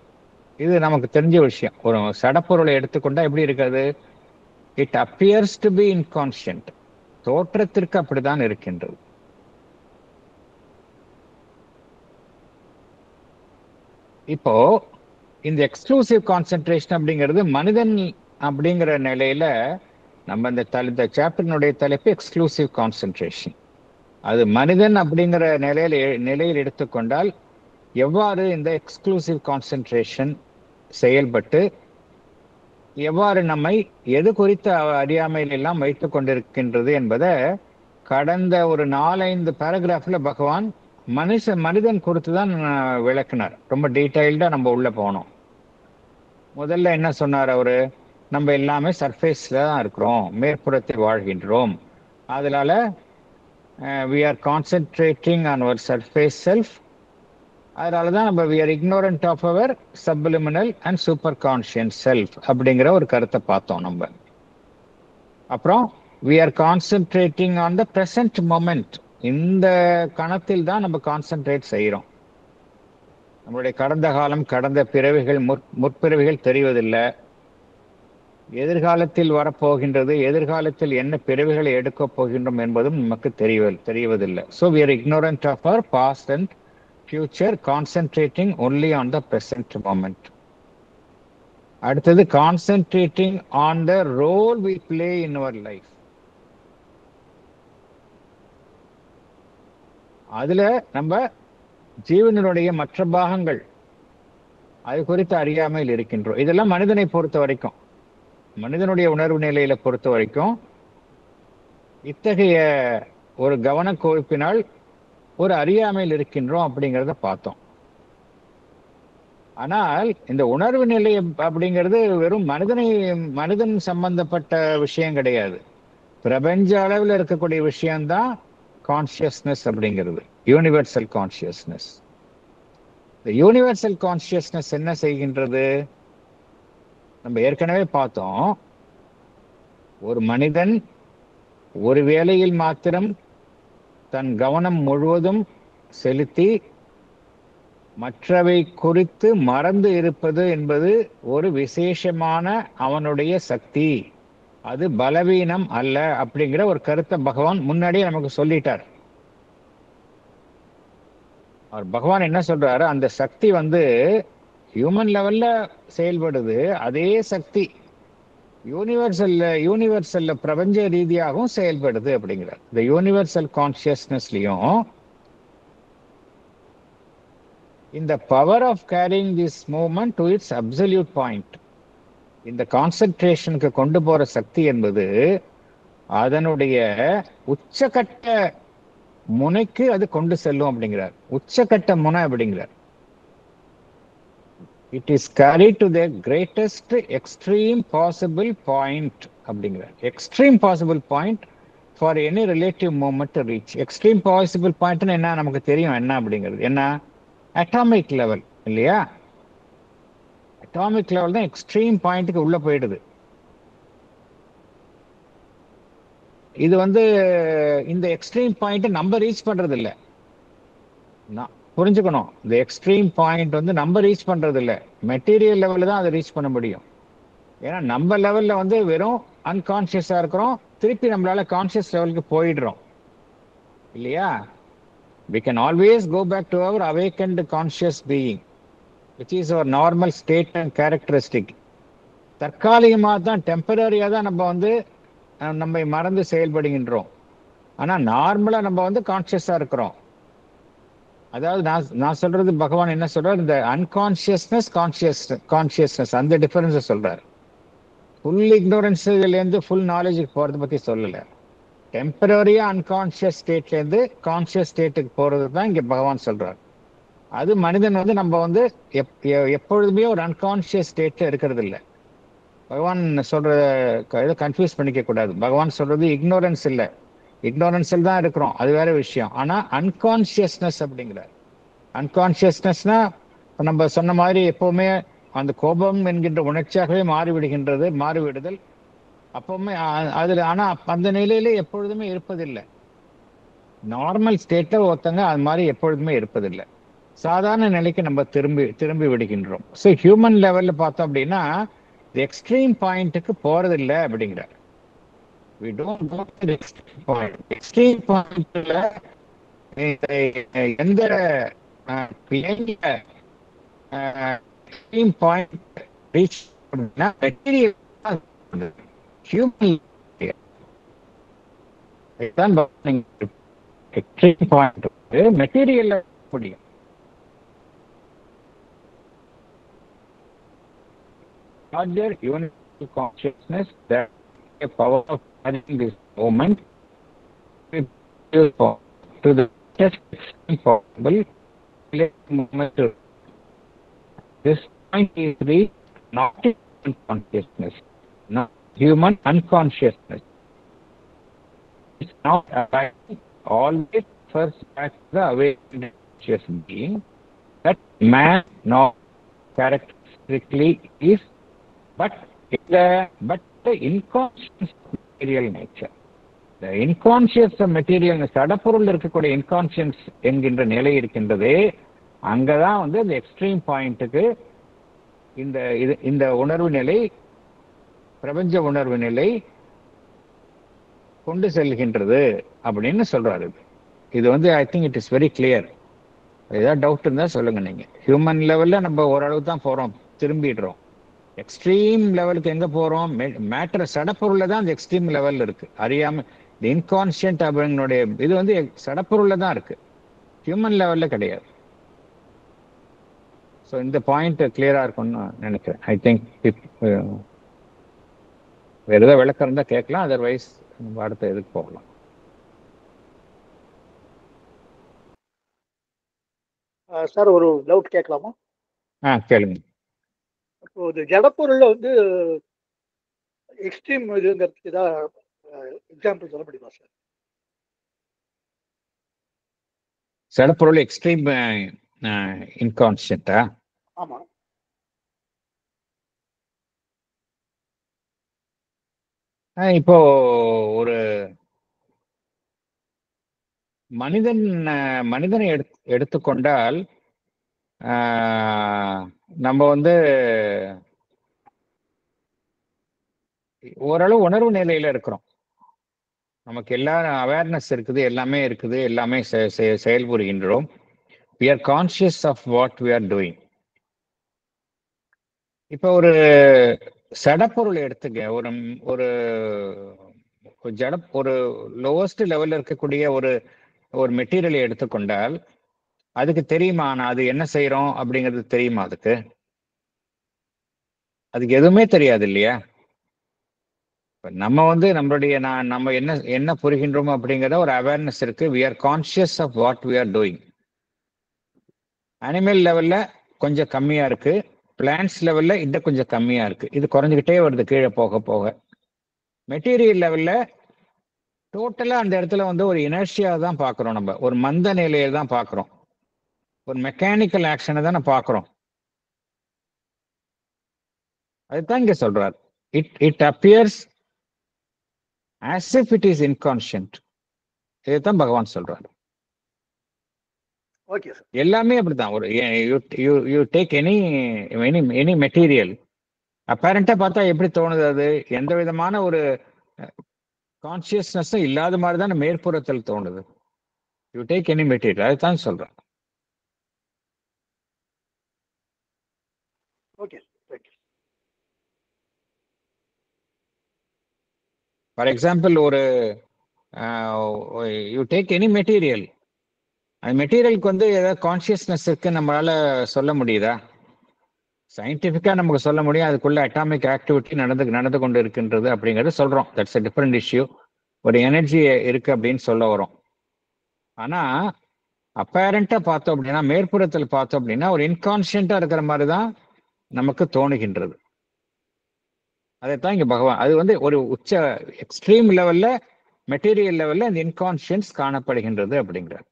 இது நமக்கு தெரிஞ்ச விஷயம். ஒரு சடப்பொருளை எடுத்துக்கொண்டா எப்படி இருக்காது? It appears to be inconscient. தோற்றத்திற்கு அப்படித்தான் இருக்கின்றது. இப்போ இந்த எக்ஸ்க்ளூசிவ் கான்சென்ட்ரேஷன் அப்படிங்கிறது மனிதன் அப்படிங்கிற நிலையில நம்ம இந்த சாப்டர்னுடைய தலைப்பு எக்ஸ்க்ளூசிவ் கான்சென்ட்ரேஷன். அது மனிதன் அப்படிங்கிற நிலையில் எடுத்துக்கொண்டால் எவ்வாறு இந்த எக்ஸ்க்ளூசிவ் கான்சென்ட்ரேஷன் செயல்பட்டு எவ்வாறு நம்மை எது குறித்த அறியாமையில் எல்லாம் வைத்துக் கொண்டிருக்கின்றது என்பதை கடந்த ஒரு 4-5 பேராகிராஃப்ல பகவான் மனிதன் குறித்து தான் விளக்குனார். ரொம்ப டீட்டெயில்டா நம்ம உள்ள போனோம். முதல்ல என்ன சொன்னார் அவரு? நம்ம எல்லாமே சர்ஃபேஸ்ல தான் இருக்கிறோம், மேற்புறத்தில் வாழ்கின்றோம். அதனால we are concentrating on our surface self. அதனால தான் நம்ம we are ignorant of our subliminal and superconscious self அப்படிங்கிற ஒரு கருத்தை பார்த்தோம் நம்ம. அப்புறம் we are concentrating on the present moment. இந்த கணத்தில் தான் நம்ம கான்சென்ட்ரேட் செய்கிறோம். நம்மளுடைய கடந்த காலம், கடந்த பிறவிகள், முற்பிறவிகள் தெரிவதில்லை. எதிர்காலத்தில் வரப்போகின்றது, எதிர்காலத்தில் என்ன பிறவிகளை எடுக்கப் போகின்றோம் என்பதும் நமக்கு தெரிவதில்லை. So we are ignorant of our past and future, concentrating only on the present moment. அடுத்தது concentrating on the role we play in our life. அதுல நம்ம ஜீவனுடைய மற்ற பாகங்கள் அது குறித்து அறியாமையில் இருக்கின்றோம். இதெல்லாம் மனிதனை பொறுத்த வரைக்கும், மனிதனுடைய உணர்வு நிலையில பொறுத்த வரைக்கும் இத்தகைய ஒரு கவனக்குவிப்பினால் ஒரு அறியாமையில் இருக்கின்றோம் அப்படிங்கிறத பார்த்தோம். ஆனால் இந்த உணர்வு நிலை அப்படிங்கிறது வெறும் மனிதன் சம்பந்தப்பட்ட விஷயம் கிடையாது. பிரபஞ்ச அளவில் இருக்கக்கூடிய விஷயம்தான் கான்சியஸ்னஸ் அப்படிங்கிறது, யூனிவர்சல் கான்சியஸ்னஸ். இந்த யூனிவர்சல் கான்சியஸ்னஸ் என்ன செய்கின்றது? நம்ம ஏற்கனவே பார்த்தோம். ஒரு மனிதன் ஒரு வேளையில் மாத்திரம் தன் கவனம் முழுவதும் செலுத்தி மற்றவை குறித்து மறந்து இருப்பது என்பது ஒரு விசேஷமான அவனுடைய சக்தி, அது பலவீனம் அல்ல அப்படிங்கிற ஒரு கருத்தை பகவான் முன்னாடியே நமக்கு சொல்லிட்டார். அவர் பகவான் என்ன சொல்றாரு? அந்த சக்தி வந்து ஹியூமன் லெவல்ல செயல்படுது. அதே சக்தி யூனிவர்சல்ல பிரபஞ்ச ரீதியாகவும் செயல்படுது அப்படிங்கிறார். இந்த யூனிவர்சல் கான்சியஸ்னஸ்லயும் இந்த power of carrying this moment to its absolute point, இந்த கான்சென்ட்ரேஷனுக்கு கொண்டு போற சக்தி என்பது அதனுடைய உச்சகட்ட முனைக்கு அது கொண்டு செல்லும் அப்படிங்கிறார். உச்சகட்ட முனை அப்படிங்கிறார். It is carry to the greatest extreme possible point அப்படிங்கிறார். Extreme possible point for any relative moment to reach. Extreme possible பாயிண்ட்னு என்ன நமக்கு தெரியும் என்ன அப்படிங்கிறது. என்ன? அட்டாமிக் லெவல் இல்லையா? அட்டாமிக் லெவல் தான் எக்ஸ்ட்ரீம் பாயிண்ட்டுக்கு உள்ள போயிடுது. இது வந்து இந்த எக்ஸ்ட்ரீம் பாயிண்ட் நம்ம ரீச் பண்றது இல்லை. புரிஞ்சுக்கணும், இந்த எக்ஸ்ட்ரீம் பாயிண்ட் வந்து நம்ம ரீச் பண்றது இல்லை, மெட்டீரியல் லெவலில் தான் அதை ரீச் பண்ண முடியும். ஏன்னா நம்ம லெவல்ல வந்து வெறும் அன்கான்சியஸா இருக்கிறோம், திருப்பி நம்மளால கான்சியஸ் லெவலுக்கு போயிடுறோம் இல்லையா? We can always go back to our awakened conscious being, which is our normal state and characteristic. தற்காலிகமாக தான், டெம்பரரியாக தான் நம்ம வந்து நம்மை மறந்து செயல்படுகின்றோம். ஆனால் நார்மலாக நம்ம வந்து கான்சியஸாக இருக்கிறோம். அதாவது நான் சொல்றது பகவான் என்ன சொல்றார், இந்த அன்கான்சியஸ்னஸ் கான்சியஸ்னஸ் அந்த டிஃபரன்ஸை சொல்றார். ஃபுல் இக்னோரன்ஸ்லேருந்து ஃபுல் நாலேஜுக்கு போகிறத பற்றி சொல்லலை. டெம்பரரியா அன்கான்சியஸ் ஸ்டேட்லேருந்து கான்சியஸ் ஸ்டேட்டுக்கு போகிறது தான் இங்கே பகவான் சொல்றார். அது மனிதன் வந்து நம்ம வந்து எப்பொழுதுமே ஒரு அன்கான்சியஸ் ஸ்டேட்ல இருக்கிறது இல்லை. பகவான் சொல்ற இதை கன்ஃபியூஸ் பண்ணிக்க கூடாது. பகவான் சொல்றது இக்னோரன்ஸ் இல்லை, இக்னோரன்ஸில் தான் இருக்கிறோம், அது வேற விஷயம். ஆனால் அன்கான்சியஸ்னஸ் அப்படிங்கிறார். அன்கான்சியஸ்னஸ்னா நம்ம சொன்ன மாதிரி எப்பவுமே அந்த கோபம் என்கின்ற உணர்ச்சியாகவே மாறிவிடுதல் அப்பவுமே அதுல. ஆனா அந்த நிலையில எப்பொழுதுமே இருப்பதில்லை. நார்மல் ஸ்டேட்ல ஒருத்தங்க அது மாதிரி எப்பொழுதுமே இருப்பதில்லை. சாதாரண நிலைக்கு நம்ம திரும்பி விடுகின்றோம். ஸோ ஹியூமன் லெவல்ல பார்த்தோம் அப்படின்னா எக்ஸ்ட்ரீம் பாயிண்ட்டுக்கு போறதில்லை அப்படிங்கிறார். We don't go to the extreme point. Extreme pointல எந்த extreme point reach அப்படின்னா material human extreme point material முடியும். Larger universal consciousness, that a power of carrying this moment to the best extent possible moment. This point is reached not in consciousness, not human unconsciousness. It's not arriving always first back to the awakened conscious being that man not characteristically is, but the inconscious material nature. The inconscious material, சடப்பொருள் இருக்கக்கூடிய இன்கான்சியன்ஸ் என்கின்ற நிலை இருக்கின்றதே, அங்கதான் வந்து அந்த எக்ஸ்ட்ரீம் பாயிண்ட்டுக்கு இந்த உணர்வு நிலை, பிரபஞ்ச உணர்வு நிலை கொண்டு செல்கின்றது அப்படின்னு சொல்றாரு. இது வந்து I think it is very clear. ஏதாவது டவுட் இருந்தா சொல்லுங்க. நீங்க ஹியூமன் லெவல்ல நம்ம ஓரளவு தான் போறோம், திரும்பிடுறோம். எக்ஸ்ட்ரீம் லெவலுக்கு எங்க போறோம்? மேட்டர் சடப்பொருள்ல தான் அந்த எக்ஸ்ட்ரீம் லெவல்ல இருக்கு. அறியாம இன்கான்சியன்ட் அப்படின்னுடைய இது வந்து சடப்பொருள்ல தான் இருக்கு, ஹியூமன் லெவல்ல கிடையாது. ஸோ இந்த பாயிண்ட் கிளியரா இருக்கும்னு நினைக்கிறேன். ஐ திங்க் வேற ஏதாவது விளக்கம் இருந்தா கேட்கலாம், அதர்வைஸ் அடுத்த இதுக்கு போகலாம். சார் ஒரு டவுட் கேட்கலாமா? கேளுங்க. இப்போ இது ஜடப்பொருள்ல வந்து எக்ஸ்ட்ரீம் இதுங்கிறதுக்கு ஏதாவது எக்ஸாம்பிள் சொல்ல முடியுமா சார்? ஜடப்பொருள் எக்ஸ்ட்ரீம் இன்கான்சியன்ட்டா? ஆமா. இப்போ ஒரு மனிதனை எடுத்துக்கொண்டால் நம்ம வந்து ஓரளவு உணர்வு நிலையில இருக்கிறோம். நமக்கு எல்லா அவேர்னஸ் இருக்குது, எல்லாமே இருக்குது, எல்லாமே செயல்புரிகின்றோம். We are conscious of what we are doing. இப்போ ஒரு சடப்பொருள் எடுத்துக்க, ஒரு ஒரு லோவஸ்ட் லெவல்ல இருக்கக்கூடிய ஒரு மெட்டீரியலை எடுத்துக்கொண்டால் அதுக்கு தெரியுமா நான் அது என்ன செய்யறோம் அப்படிங்கிறது தெரியுமா அதுக்கு எதுவுமே தெரியாது இல்லையா? நம்ம நம்மளுடைய நம்ம என்ன என்ன புரிகின்றோம் அப்படிங்கிற ஒரு அவேர்னஸ் இருக்கு. We are conscious of what we are doing. Animal லெவல்ல கொஞ்சம் கம்மியா இருக்கு, பிளான்ஸ் லெவல்ல இன்னும் கொஞ்சம் கம்மியா இருக்கு. இது குறைஞ்சிக்கிட்டே வருது கீழே போக போக. மெட்டீரியல் லெவல்ல டோட்டலா அந்த இடத்துல ஒரு இனர்ஷியா தான் பார்க்குறோம். நம்ம ஒரு மந்த நிலையை தான் பார்க்குறோம், ஒரு மெக்கானிக்கல் ஆக்ஷனை தான் பார்க்குறோம். அதுதான் இங்க சொல்றார். It appears as if it is inconscient. இதுதான் பகவான் சொல்றாரு. Okay sir. எல்லாமே அப்படிதான். ஒரு யூ டேக் எனி மெட்டீரியல், அப்பேரண்டா பார்த்தா எப்படி தோணுது? அது எந்த விதமான ஒரு கான்சியஸ்னஸும் இல்லாத மாதிரி தான் மேற்புறத்தில் தோணுது. யூ டேக் எனி மெட்டீரியல், அதுதான் சொல்றேன். Okay. For example, you take any material, அந்த மெட்டீரியலுக்கு ஏதாவது கான்சியஸ்னஸ் இருக்கு நம்மளால சொல்ல முடியுதா? சயின்டிஃபிக்கா நமக்கு சொல்ல முடியும், அதுக்குள்ள அட்டாமிக் ஆக்டிவிட்டி நடந்து கொண்டு இருக்கின்றது அப்படிங்கறத சொல்றோம். That's a different issue. ஒரு எனர்ஜி இருக்கு அப்படின்னு சொல்ல வரோம். ஆனா அப்பேரண்டா பார்த்தோம் அப்படின்னா, மேற்புறத்தில் பார்த்தோம் அப்படின்னா ஒரு இன்கான்சியண்டா இருக்கிற மாதிரி தான் நமக்கு தோணுகின்றது. அதைத்தான் இங்க பகவான் அது ஒரு உச்ச எக்ஸ்ட்ரீம் லெவல்ல, மெட்டீரியல் லெவல்ல இந்த இன்கான்சியன்ஸ் காணப்படுகின்றது அப்படிங்கிறார்.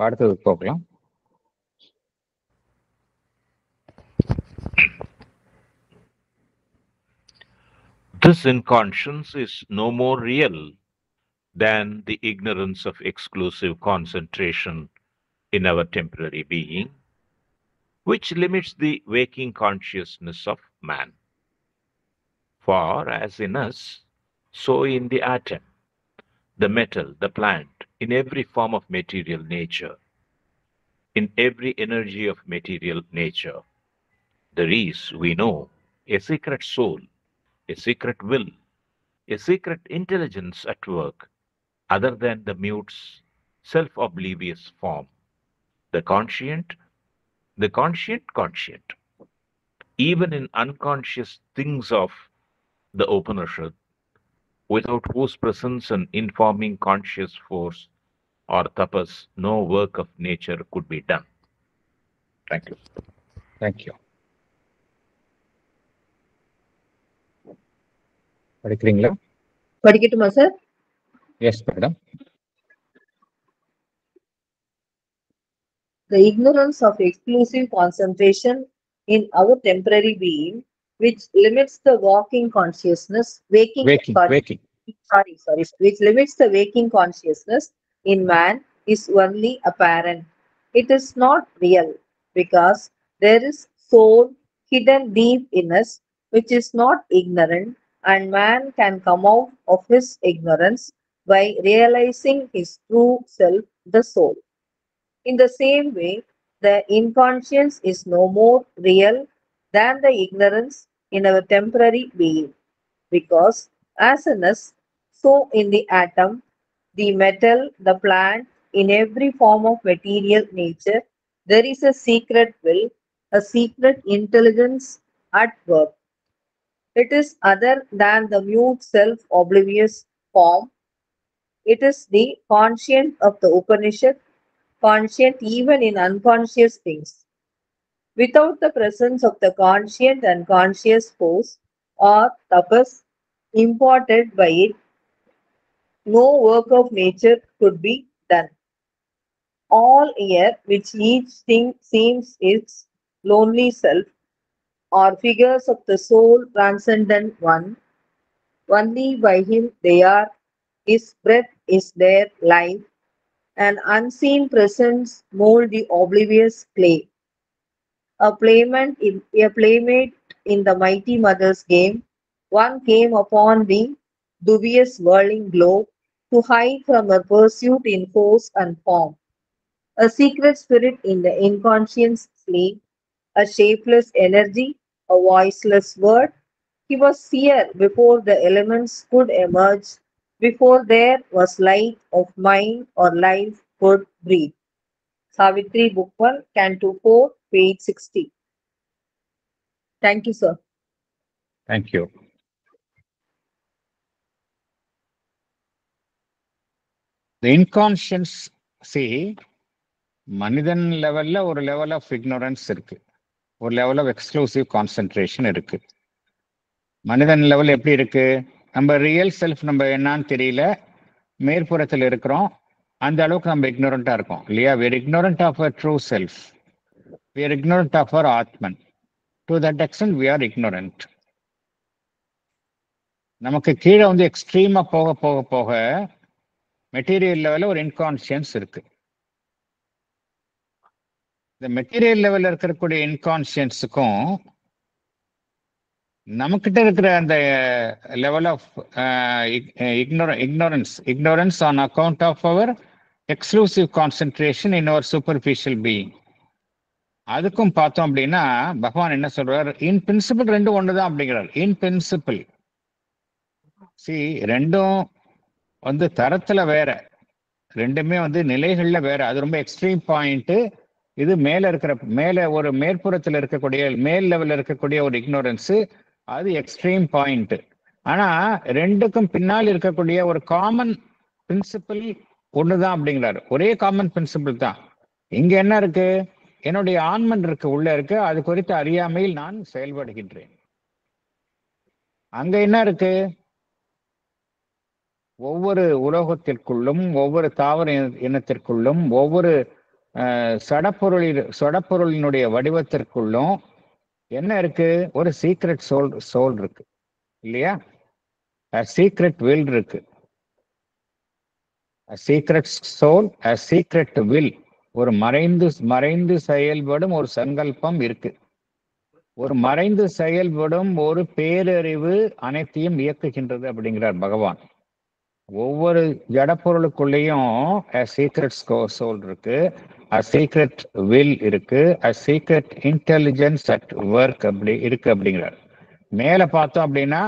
அடுத்தது போகலாம். This inconscience is no more real than the ignorance of exclusive concentration in our temporary being, which limits the waking consciousness of man. For as in us, so in the atom, the metal, the plant, in every form of material nature, in every energy of material nature, there is, we know, a secret soul, a secret will, a secret intelligence at work, other than the mute's self-oblivious form, the conscient. Even in unconscious things of the Upanishad, without whose presence and informing conscious force or tapas, no work of nature could be done. Thank you. Thank you. படிக்கிறீங்களா? படிக்கட்டுமா sir? Yes madam. The ignorance of exclusive concentration in our temporary being, which limits the waking consciousness, which limits the waking consciousness in man, is only apparent. It is not real, because there is soul hidden deep in us, which is not ignorant, and man can come out of his ignorance by realizing his true self, the soul. In the same way, the inconscience is no more real than the ignorance in our temporary being, because as in us, so in the atom, the metal, the plant, in every form of material nature, there is a secret will, a secret intelligence at work. It is other than the mute self-oblivious form. It is the conscient of the Upanishad, conscient even in unconscious things. Without the presence of the conscient and conscious force or tapas imparted by it, no work of nature could be done. All here, which each thing seems its lonely self, are figures of the soul transcendent one. Only by him they are. His breath is their life. An unseen presence mold the oblivious clay. A playmate in the mighty mother's game, one came upon the dubious whirling globe to hide from her pursuit in force and form. A secret spirit in the inconscious sleep, a shapeless energy, a voiceless word, He was seer before the elements could emerge, before there was light of mind or life could breathe. Savitri, Book 1, Canto 4, page 60. Thank you, sir. Thank you. The inconscience, see, மனிதன் லெவல்ல ஒரு லெவல் ஆஃப் இக்னோரன்ஸ் இருக்கு, ஒரு லெவல் ஆஃப் எக்ஸ்க்ளூசிவ் கான்சென்ட்ரேஷன் இருக்கு. மனிதன் லெவல் எப்படி இருக்கு? நம்ம ரியல் செல்ஃப் நம்ம என்னன்னு தெரியல, மேற்புறத்தில் இருக்கிறோம், அந்த அளவுக்கு நம்ம இக்னோரண்டா இருக்கோம் இல்லையா? we are ignorant of our true self, we are ignorant of our ஆத்மன். to that extent we are ignorant. நமக்கு கீழே வந்து எக்ஸ்ட்ரீமா போக போக போக மெட்டீரியல் லெவலில் ஒரு இன்கான்சியன்ஸ் இருக்கு. இந்த மெட்டீரியல் லெவலில் இருக்கக்கூடிய இன்கான்சியன்ஸுக்கும் நமக்கிட்ட இருக்கிற அந்த level of ignorance on account of our exclusive concentration in our superficial being, அதுக்கும் பார்த்தோம் அப்படின்னா பகவான் என்ன சொல்றார்? இன் பிரின்சிபிள் ரெண்டும் ஒண்ணுதான் அப்படிங்கிறார். இன் பிரின்சிபிள் சி, ரெண்டும் வந்து தரத்துல வேற, ரெண்டுமே வந்து நிலைகள்ல வேற. அது ரொம்ப எக்ஸ்ட்ரீம் பாயிண்ட். இது மேல ஒரு மேற்புறத்தில் இருக்கக்கூடிய மேல் லெவல்ல இருக்கக்கூடிய ஒரு இக்னோரன்ஸ், அது எக்ஸ்ட்ரீம் பாயிண்ட். ஆனா ரெண்டுக்கும் பின்னால் இருக்கக்கூடிய ஒரு காமன் பிரின்சிபிள் ஒண்ணுதான் அப்படிங்கிறாரு. ஒரே காமன் பிரின்சிபிள் தான். இங்க என்ன இருக்கு? என்னுடைய ஆன்மன் இருக்கு, உள்ள இருக்கு, அது குறித்து அறியாமையில் நான் செயல்படுகின்றேன். அங்க என்ன இருக்கு? ஒவ்வொரு உலோகத்திற்குள்ளும், ஒவ்வொரு தாவர இனத்திற்குள்ளும், ஒவ்வொரு சடப்பொருளினுடைய வடிவத்திற்குள்ளும் என்ன இருக்கு? ஒரு சீக்ரெட் சோல் இருக்கு இல்லையா? சீக்ரெட் வில் இருக்கு. சீக்ரெட் சோல், சீக்ரெட் வில், ஒரு மறைந்து செயல்படும் ஒரு சங்கல்பம் இருக்கு. ஒரு மறைந்து செயல்படும் ஒரு பேரறிவு அனைத்தையும் இயக்குகின்றது அப்படிங்கிறார் பகவான். ஒவ்வொரு ஜடப்பொருளுக்குள்ளேயும் சீக்ரெட் சோல் இருக்கு, சீக்ரெட் வில் இருக்கு, சீக்ரெட் இன்டெலிஜென்ஸ் அட் ஒர்க் அப்படி இருக்கு அப்படிங்கிறார். மேல பார்த்தோம் அப்படின்னா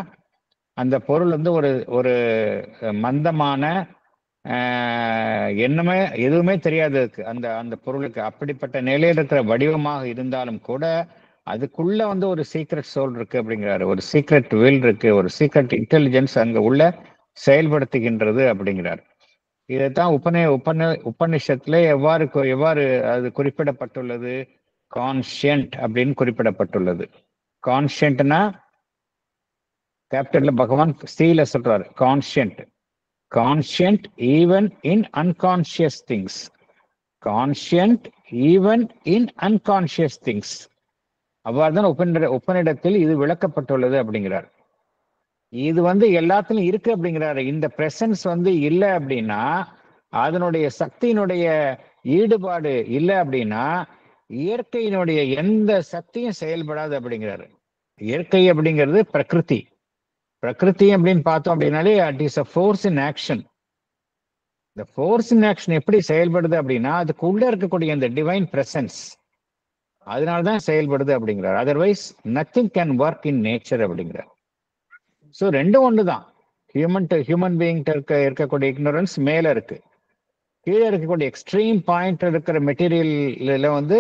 அந்த பொருள் வந்து ஒரு மந்தமான என்னமே எதுவுமே தெரியாது அந்த அந்த பொருளுக்கு. அப்படிப்பட்ட நிலையில் இருக்கிற வடிவமாக இருந்தாலும் கூட அதுக்குள்ள வந்து ஒரு சீக்ரெட் சோல் இருக்கு அப்படிங்கிறாரு. ஒரு சீக்ரெட் வில் இருக்கு, ஒரு சீக்ரெட் இன்டெலிஜென்ஸ் அங்க உள்ள செயல்படுத்துகின்றது அப்படிங்கிறார். இதைத்தான் உபநிஷத்துல எவ்வாறு அது குறிப்பிடப்பட்டுள்ளது? கான்ஷியன்ட் அப்படின்னு குறிப்பிடப்பட்டுள்ளது. கான்ஷியன்ட்னா கேப்டன்ல பகவான் ஸ்ரீல சொல்றாரு conscient. Conscient even in unconscious things. Conscient even in unconscious things. அவ்வாறுதான் உபநிடத்தில் இது விளக்கப்பட்டுள்ளது அப்படிங்கிறார். இது வந்து எல்லாத்திலும் இருக்கு அப்படிங்கிறாரு. இந்த பிரசன்ஸ் வந்து இல்லை அப்படின்னா, அதனுடைய சக்தியினுடைய ஈடுபாடு இல்லை அப்படின்னா, இயற்கையினுடைய எந்த சக்தியும் செயல்படாது அப்படிங்கிறாரு. இயற்கை அப்படிங்கிறது பிரகிருதி. பிரகிருதி அப்படின்னு பார்த்தோம் அப்படின்னாலே it is a force in action. இந்த ஃபோர்ஸ் இன் ஆக்ஷன் எப்படி செயல்படுது அப்படின்னா, அதுக்குள்ள இருக்கக்கூடிய இந்த டிவைன் பிரசன்ஸ், அதனால்தான் செயல்படுது அப்படிங்கிறார். Otherwise nothing can work in nature அப்படிங்கிறார். ஸோ ரெண்டும் ஒண்ணுதான். ஹியூமன் பீயிங் இருக்கக்கூடிய இக்னோரன்ஸ் மேல இருக்கு, கீழே இருக்கக்கூடிய எக்ஸ்ட்ரீம் பாயிண்ட் இருக்கிற மெட்டீரியல்ல வந்து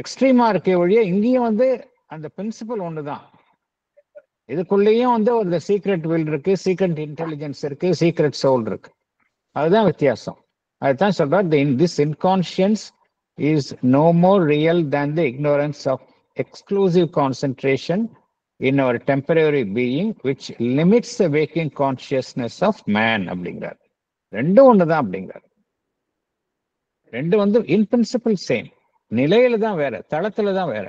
எக்ஸ்ட்ரீமா இருக்க ஒழிய இங்கேயும் வந்து அந்த பிரின்சிபல் ஒண்ணுதான். இதுக்குள்ளேயும் வந்து ஒரு சீக்ரெட் வில் இருக்கு, சீக்ரெட் இன்டெலிஜென்ஸ் இருக்கு, சீக்ரெட் சோல் இருக்கு. அதுதான் வித்தியாசம். அதுதான் சொல்றார், this inconscience is no more real than the ignorance of exclusive concentration in our temporary being which limits the waking consciousness of man அப்படிங்கிறார். ரெண்டும் ஒண்ணுதான் அப்படிங்கிறார். ரெண்டு வந்து இன் பிரின்சிபிள் சேம், நிலையில தான் வேற, தளத்துல தான் வேற.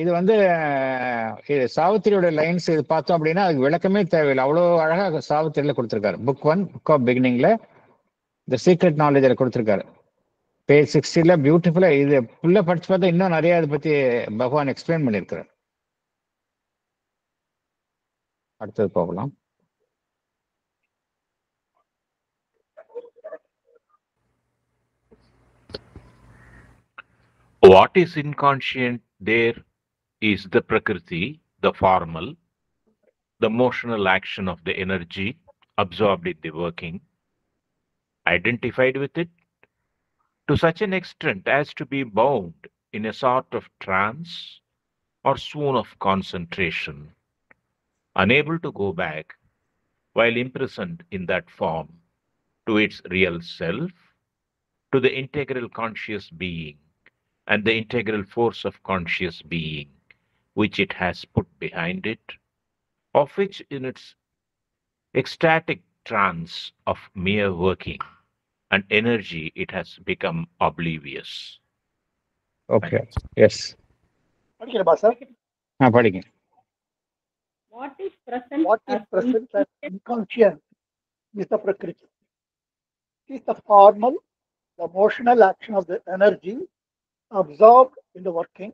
இது வந்து இது சாவித்திரியோட லைன்ஸ் இது பார்த்தோம் அப்படின்னா அதுக்கு விளக்கமே தேவையில்லை, அவ்வளோ அழகாக சாவித்திரியில கொடுத்துருக்காரு. புக் 1 புக் ஆஃப் பிகினிங்ல த சீக்ரெட் நாலேஜில் கொடுத்துருக்காரு. பேஜ் 60ல பியூட்டிஃபுல்லா இது ஃபுல்லா படிச்சு பார்த்தா இன்னும் நிறைய அதை பத்தி பகவான் எக்ஸ்பிளைன் பண்ணியிருக்கிறார். அடுத்தது போகலாம். What is inconscient there is the Prakriti, the formal, the motional action of the energy absorbed in the working, identified with it to such an extent as to be bound in a sort of trance or swoon of concentration, unable to go back while imprisoned in that form to its real self, to the integral conscious being and the integral force of conscious being which it has put behind it, of which in its ecstatic trance of mere working and energy it has become oblivious. Okay, yes, படிக்கிறப்பா சார். படிங்க. What is present What is as present as inconscient inconscient is the Prakriti. It is the formal, the emotional action of the energy absorbed in the working,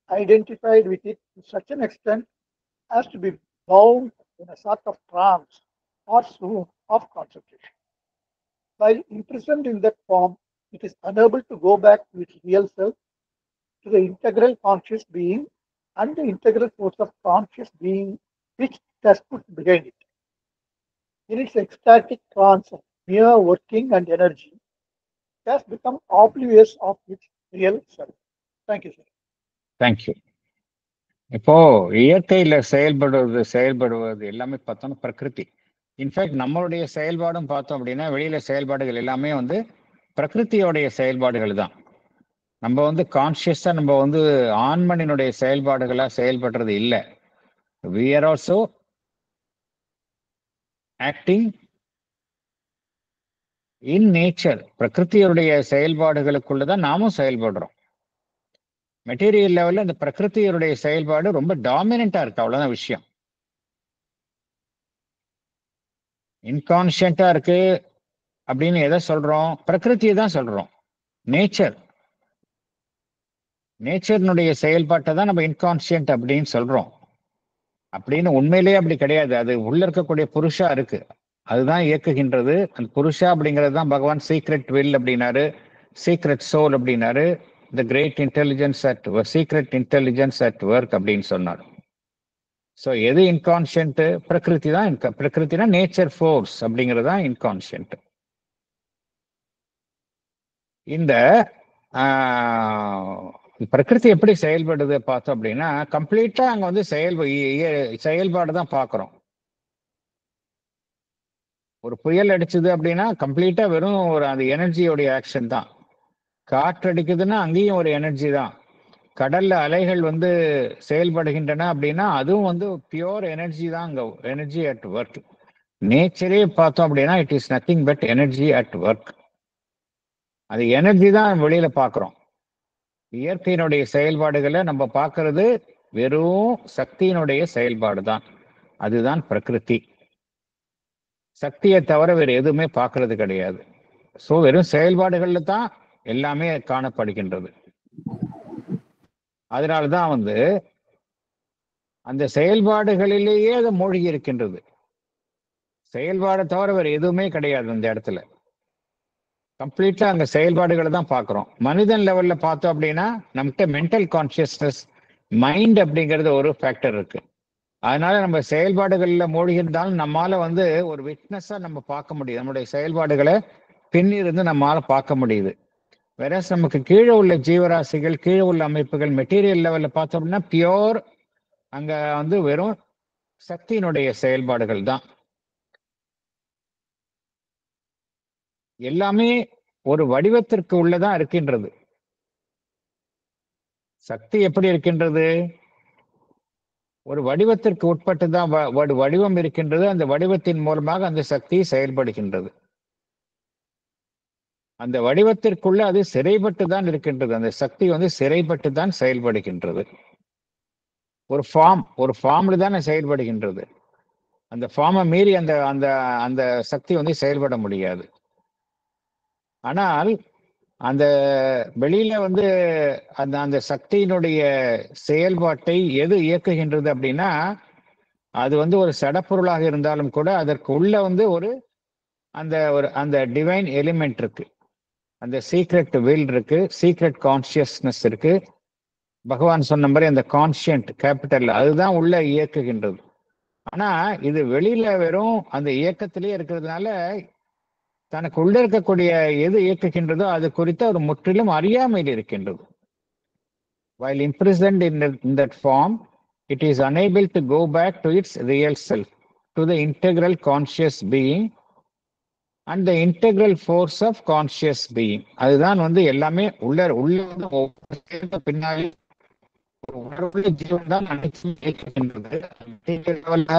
identified with it to such an extent as to be bound in a sort of trance or swoon of concentration. While imprisoned in that form, it is unable to go back to its real self, to the integral conscious being and the integral force of conscious being which it has put behind it. In its ecstatic trance of mere working and energy, it has become oblivious of its real self. Thank you, sir. Thank you. இப்போ இயற்கையில செயல்படுவது எல்லாமே பார்த்தோம்னா பிரகிருதி. இன்ஃபேக்ட் நம்மளுடைய செயல்பாடும் பார்த்தோம் அப்படின்னா வெளியில செயல்பாடுகள் எல்லாமே வந்து பிரகிருத்தியோடைய செயல்பாடுகள் தான். நம்ம வந்து கான்சியஸா நம்ம வந்து ஆண்மனினுடைய செயல்பாடுகளா செயல்படுறது இல்லை. we are also acting in nature. பிரகிருத்தியோடைய செயல்பாடுகளுக்குள்ளதான் நாமும் செயல்படுறோம். மெட்டீரியல் லெவல்ல இந்த பிரகிருத்தியோடைய செயல்பாடு ரொம்ப டாமினண்டா இருக்கு, அவ்வளவுதான் விஷயம். இன்கான்ஷியண்டா இருக்கு அப்படின்னு எதை சொல்றோம்? பிரகிருத்தியை தான் சொல்றோம். நேச்சர்னுடைய செயல்பாட்டை தான் நம்ம இன்கான்ஷியன்ட் அப்படின்னு சொல்றோம். அப்படின்னு உண்மையிலேயே அப்படி கிடையாது. அது உள்ள இருக்கக்கூடிய புருஷா இருக்கு, அதுதான் இயக்குகின்றது. அந்த புருஷா அப்படிங்கிறது தான் பகவான் சீக்ரெட் வில் அப்படின்னாரு, சீக்ரெட் சோல் அப்படின்னாரு, the great intelligence at secret intelligence at work அப்படின்னு சொன்னார். ஸோ எது இன்கான்ஷியன்ட்? பிரகிருதி தான். பிரகிருத்தினா நேச்சர் ஃபோர்ஸ் அப்படிங்கிறது தான் இன்கான்ஷியன்ட். இந்த பிரகிருதி எப்படி செயல்படுது பார்த்தோம் அப்படின்னா கம்ப்ளீட்டா அங்க வந்து செயல்பாடு தான் பார்க்கிறோம். ஒரு புயல் அடிச்சது அப்படின்னா கம்ப்ளீட்டா வெறும் ஒரு அந்த எனர்ஜியோடைய ஆக்ஷன் தான். காற்று அடிக்குதுன்னா அங்கேயும் ஒரு எனர்ஜி தான். கடல்ல அலைகள் வந்து செயல்படுகின்றன அப்படின்னா அதுவும் வந்து பியோர் எனர்ஜி தான். அங்க எனர்ஜி அட் ஒர்க். நேச்சரே பார்த்தோம் அப்படின்னா it is nothing but energy at work. அது எனர்ஜி தான் வெளியில பார்க்கிறோம். இயற்கையினுடைய செயல்பாடுகளை நம்ம பார்க்கறது வெறும் சக்தியினுடைய செயல்பாடு தான். அதுதான் பிரகிருதி. சக்தியை தவிர வேறு எதுவுமே பார்க்கறது கிடையாது. ஸோ வெறும் செயல்பாடுகள்ல தான் எல்லாமே காணப்படுகின்றது. அதனால்தான் வந்து அந்த செயல்பாடுகளிலேயே அது மூழ்கி இருக்கின்றது. செயல்பாடை தவிர வேறு எதுவுமே கிடையாது அந்த இடத்துல. கம்ப்ளீட்டா அங்க செயல்பாடுகளை தான் பார்க்கிறோம். மனிதன் லெவல்ல பார்த்தோம் அப்படின்னா நம்மகிட்ட மென்டல் கான்சியஸ்னஸ், மைண்ட் அப்படிங்கிறது ஒரு ஃபேக்டர் இருக்கு. அதனால நம்ம செயல்பாடுகள்ல மூழ்கி இருந்தாலும் நம்மால வந்து ஒரு விட்னஸா நம்ம பார்க்க முடியுது. நம்முடைய செயல்பாடுகளை பின்னிருந்து நம்மால பார்க்க முடியுது. வேற நமக்கு கீழே உள்ள ஜீவராசிகள், கீழே உள்ள அமைப்புகள் மெட்டீரியல் லெவல்ல பார்த்தோம் அப்படின்னா பியோர் அங்க வந்து வெறும் சக்தியினுடைய செயல்பாடுகள் தான். எல்லாமே ஒரு வடிவத்திற்கு உள்ளதான் இருக்கின்றது. சக்தி எப்படி இருக்கின்றது? ஒரு வடிவத்திற்கு உட்பட்டு தான் வடிவம் இருக்கின்றது. அந்த வடிவத்தின் மூலமாக அந்த சக்தி செயல்படுகின்றது. அந்த வடிவத்திற்குள்ள அது சிறைப்பட்டு தான் இருக்கின்றது. அந்த சக்தி வந்து சிறைப்பட்டு தான் செயல்படுகின்றது. ஒரு ஃபார்ம்ல தான் செயல்படுகின்றது. அந்த ஃபார்மை மீறி அந்த அந்த அந்த சக்தி வந்து செயல்பட முடியாது. ஆனால் அந்த வெளியில வந்து அந்த அந்த சக்தியினுடைய செயல்பாட்டை எது இயக்குகின்றது அப்படின்னா அது வந்து ஒரு சடப்பொருளாக இருந்தாலும் கூட அதற்கு உள்ள வந்து அந்த டிவைன் எலிமெண்ட் இருக்கு. அந்த சீக்ரெட் வில் இருக்கு, சீக்ரெட் கான்சியஸ்னஸ் இருக்கு. பகவான் சொன்ன மாதிரி அந்த கான்ஷியன்ட் கேபிட்டல் அதுதான் உள்ள இயக்குகின்றது. ஆனா இது வெளியில வெறும் அந்த இயக்கத்திலே இருக்கிறதுனால தனக்கு உள்ள இருக்கக்கூடிய எது இயக்குகின்றதோ அது குறித்து ஒரு முற்றிலும் அறியாமையில் இருக்கின்றது. While imprisoned in that form, it is unable to go back to its real self, to the integral conscious being and the integral force of conscious being. அதுதான் எல்லாமே உள்ள ஒவ்வொரு பின்னாடி உணர்வுள்ள ஜீவன் தான் அனைத்தும் இயக்குகின்றது.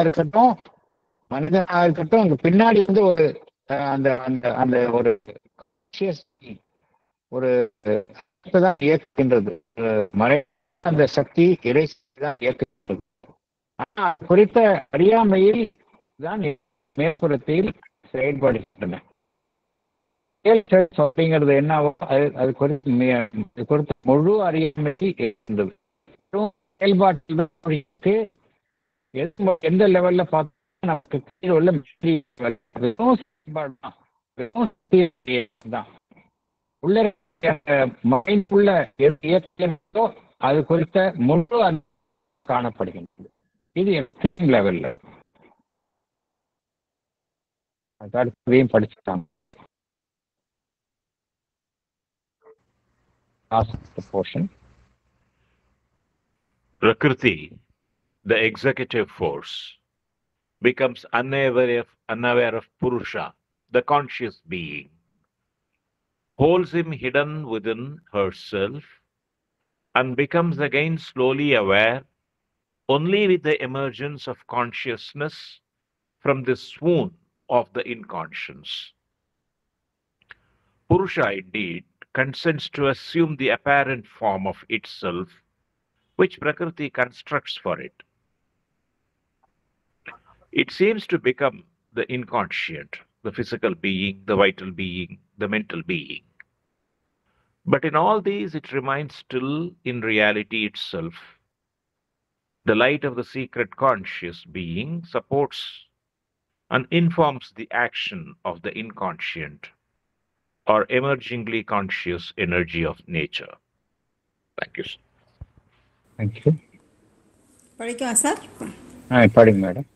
இருக்கட்டும், மனிதனாக இருக்கட்டும், அங்க பின்னாடி ஒரு அந்த அந்த அந்த ஒரு ஒரு தான் இயக்குகின்றது. மறை அந்த சக்தி இறை தான் இயக்குகின்றது. ஆனா குறித்த அறியாமையில் தான் மேற்புறத்தில் செயல்படுகின்றன. அப்படிங்கிறது என்ன அது குறித்த முழு அறியாமையில் இருக்கின்றது. செயல்பாட்டில் எந்த லெவல்ல பார்த்தா நமக்கு கீழே உள்ள உள்ள மைண்டுள்ள இயக்கோ அது குறித்த முழு காணப்படுகின்றது. இது லெவல்ல அடுத்ததையும் படிச்சுட்டாங்க. portion. Prakriti, the executive force, becomes unaware of Purusha, the conscious being, holds him hidden within herself, and becomes again slowly aware only with the emergence of consciousness from the swoon of the inconscience. Purusha, indeed, consents to assume the apparent form of itself, which Prakriti constructs for it. It seems to become the inconscient, the physical being, the vital being, the mental being. But in all these, it remains still in reality itself. The light of the secret conscious being supports and informs the action of the inconscient or emergingly conscious energy of nature. Thank you, sir. Thank you. படிக்கலாம் சார். படிங்க madam.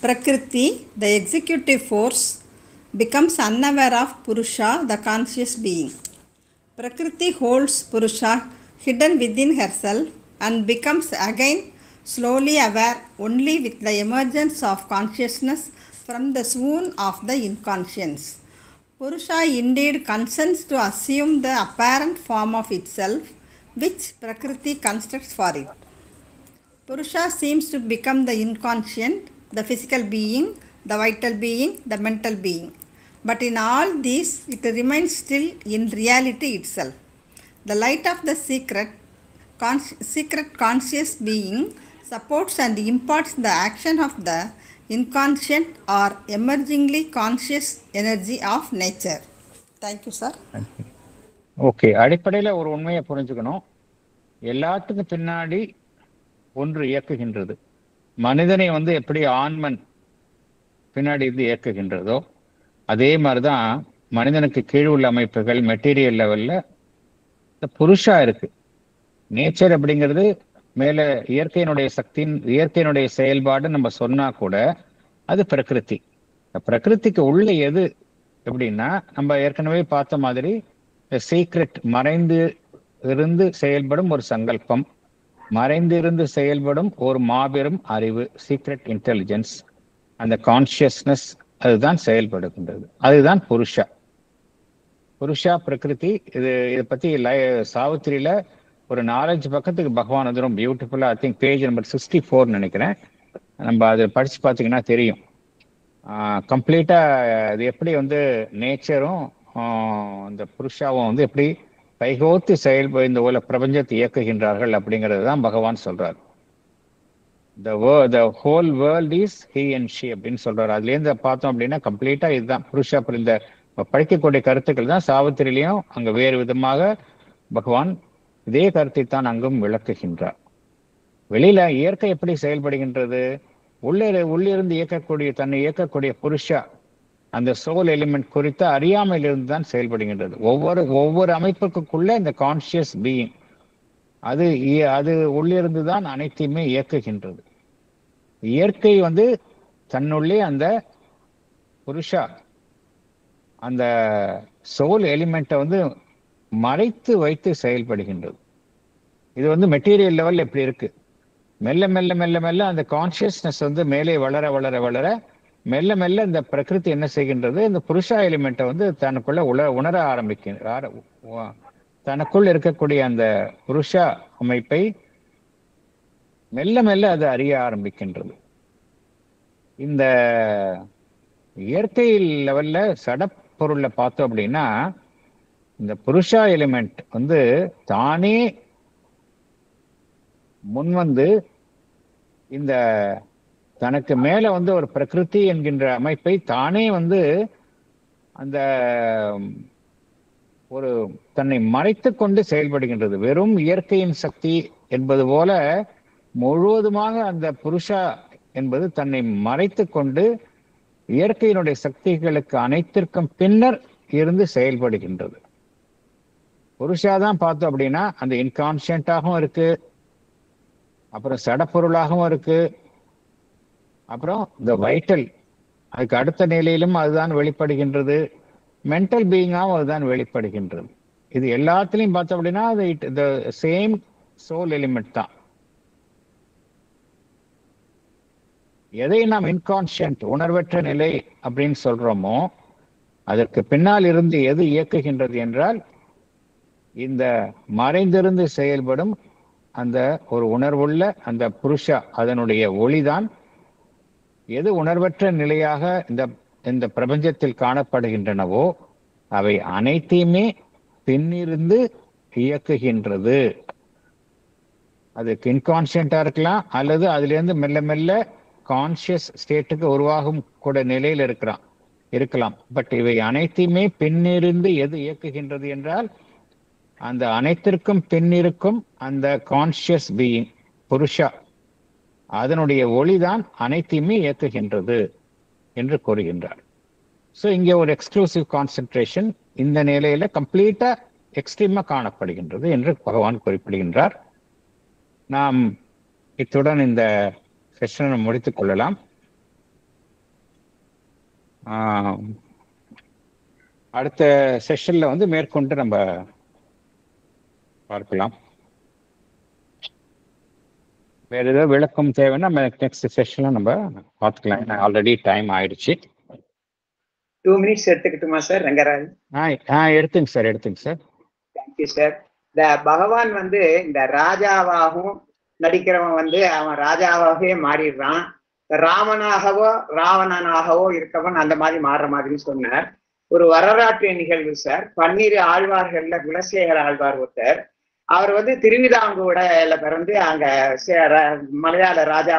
Prakriti, the executive force, becomes unaware of Purusha, the conscious being. Prakriti holds Purusha hidden within herself and becomes again slowly aware only with the emergence of consciousness from the swoon of the inconscience. Purusha indeed consents to assume the apparent form of itself, which Prakriti constructs for it. Purusha seems to become the inconscient, the physical being, the vital being, the mental being. But in all these, it remains still in reality itself. The light of the secret conscious being supports and imparts the action of the inconscient or emergingly conscious energy of nature. Thank you, sir. Okay, அடிப்படையில் ஒரு உண்மையை புரிஞ்சுக்கணும். எல்லாத்துக்கும் பின்னாடி ஒன்று இயக்குகின்றது. மனிதனை எப்படி ஆண்மன் பின்னாடி இருந்து இயக்குகின்றதோ அதே மாதிரிதான் மனிதனுக்கு கீழ் உள்ள அமைப்புகள் மெட்டீரியல் லெவல்ல புருஷா இருக்கு. நேச்சர் அப்படிங்கிறது மேல இயற்கையினுடைய சக்தியின் இயற்கையினுடைய செயல்பாடு நம்ம சொன்னா கூட அது பிரகிருதி. பிரகிருதிக்கு உள்ள எது எப்படின்னா நம்ம ஏற்கனவே பார்த்த மாதிரி சீக்ரெட் மறைந்து இருந்து செயல்படும் ஒரு சங்கல்பம், மறைந்து இருந்து செயல்படும் ஒரு மாபெரும் அறிவு, சீக்ரெட் இன்டெலிஜென்ஸ், அந்த கான்சியஸ்னஸ், அதுதான் செயல்படுகின்றது. அதுதான் புருஷா. புருஷா பிரகிருதி. இதை பத்தி சாவித்திரியில ஒரு 4-5 பக்கத்துக்கு பகவான் வந்து ரொம்ப பியூட்டிஃபுல்லா, ஐ திங்க் பேஜ் நம்பர் 64 நினைக்கிறேன், நம்ம அதை படிச்சு பார்த்தீங்கன்னா தெரியும். கம்ப்ளீட்டா இது எப்படி நேச்சரும் இந்த புருஷாவும் எப்படி கைகோத்து இந்த உலக பிரபஞ்சத்தை இயக்குகின்றார்கள் அப்படிங்கிறது தான் பகவான் சொல்றார். The whole world is he and she அப்படின்னு சொல்றாரு. அதுலேருந்து பார்த்தோம் அப்படின்னா கம்ப்ளீட்டா இதுதான் புருஷா. இந்த படிக்கக்கூடிய கருத்துக்கள் தான் சாவித்திரிலையும் அங்க வேறு விதமாக பகவான் இதே கருத்தை தான் அங்கும் விளக்குகின்றார். வெளியில இயற்கை எப்படி செயல்படுகின்றது, உள்ளிருந்து இயக்கக்கூடிய தன்னை இயக்கக்கூடிய புருஷா அந்த சோல் எலிமெண்ட் குறித்த அறியாமையிலிருந்து தான் செயல்படுகின்றது. ஒவ்வொரு அமைப்புக்குள்ள இந்த கான்சியஸ் பீயிங் அது உள்ளிருந்து தான் அனைத்தையுமே இயக்குகின்றது. இயற்கை தன்னுள்ளே அந்த புருஷா அந்த சோல் எலிமெண்ட்டை மறைத்து வைத்து செயல்படுகின்றது. இது மெட்டீரியல் லெவல் எப்படி இருக்கு, மெல்ல மெல்ல மெல்ல மெல்ல அந்த கான்சியஸ்னஸ் மேலே வளர வளர வளர மெல்ல மெல்ல இந்த பிரகிருதி என்ன செய்கின்றது, இந்த புருஷா எலிமெண்ட்டை தனக்குள்ள உணர ஆரம்பிக்கின்ற, தனக்குள் இருக்கக்கூடிய அந்த புருஷா அமைப்பை மெல்ல மெல்ல அது அறிய ஆரம்பிக்கின்றது. இந்த இயற்கை லெவல்ல சடப்பொருள்ல பார்த்தோம் அப்படின்னா இந்த புருஷா எலிமெண்ட் தானே முன்வந்து இந்த தனக்கு மேல ஒரு பிரகிருதி என்கின்ற அமைப்பை தானே அந்த ஒரு தன்னை மறைத்து கொண்டு செயல்படுகின்றது. வெறும் இயற்கையின் சக்தி என்பது போல முழுவதுமாக அந்த புருஷா என்பது தன்னை மறைத்து கொண்டு இயற்கையினுடைய சக்திகளுக்கு அனைத்திற்கும் பின்னர் இருந்து செயல்படுகின்றது. புருஷாதான் பார்த்தோம் அப்படின்னா அந்த இன்கான்சியன்டாகவும் இருக்கு, அப்புறம் சடப்பொருளாகவும் இருக்கு, அப்புறம் இந்த வைட்டல் அதுக்கு அடுத்த நிலையிலும் அதுதான் வெளிப்படுகின்றது, மென்டல் பீயிங்காகவும் அதுதான் வெளிப்படுகின்றது. இது எல்லாத்திலையும் பார்த்தோம் அப்படின்னா அது சேம் சோல் எலிமெண்ட் தான். எதை நாம் இன்கான்சியன்ட் உணர்வற்ற நிலை அப்படின்னு சொல்றோமோ அதற்கு பின்னால் இருந்து எது இயக்குகின்றது என்றால் இந்த மறைந்திருந்து செயல்படும் அந்த ஒரு உணர்வுள்ள அந்த புருஷா அதனுடைய ஒளிதான் எது உணர்வற்ற நிலையாக இந்த பிரபஞ்சத்தில் காணப்படுகின்றனவோ அவை அனைத்தையுமே பின்னிருந்து இயக்குகின்றது. அதுக்கு இன்கான்சியண்டா இருக்கலாம், அல்லது அதுல இருந்து மெல்ல மெல்ல கான்சியஸ் ஸ்டேட்டுக்கு உருவாகும் கூட நிலையில் இருக்கலாம். பட் இவை அனைத்தையுமே பின்னிருந்து எது இயக்குகின்றது என்றால் அந்த அனைத்திற்கும் பின்னிருக்கும் அந்த கான்சியஸ் பீயிங் புருஷா அதனுடைய ஒளிதான் அனைத்தையுமே இயக்குகின்றது என்று கூறுகின்றார். ஸோ இங்கே ஒரு எக்ஸ்க்ளூசிவ் கான்சென்ட்ரேஷன் இந்த நிலையில கம்ப்ளீட்டா எக்ஸ்ட்ரீமா காணப்படுகின்றது என்று பகவான் குறிப்பிடுகின்றார். நாம் இத்துடன் இந்த செஷனை முடித்துக் கொள்ளலாம். அடுத்த செஷன்ல மேற்கொண்டு நம்ம பார்க்கலாம். வேற ஏதாவது விளக்கம் தேவைன்னா நம்ம நெக்ஸ்ட் செஷன்ல நம்ம பார்த்துக்கலாம். ஆல்ரெடி டைம் ஆயிடுச்சு. 2 minutes எடுத்துக்கிட்டுமா சார் ரங்கராஜ்? எடுத்துங்க சார். Thank you sir. இந்த பகவான் இந்த ராஜாவாகவும் நடிக்கிறவன் அவன் ராஜாவாகவே மாறிடுறான், ராமனாகவோ ராவணனாகவோ இருக்கவன் அந்த மாதிரி மாறுற மாதிரி சொன்னார். ஒரு வரலாற்று நிகழ்வு சார். 12 ஆழ்வார்கள்ல குலசேகர ஆழ்வார் ஒருத்தர். அவர் திருவிதாங்கூடல பிறந்து அங்க மலையாள ராஜா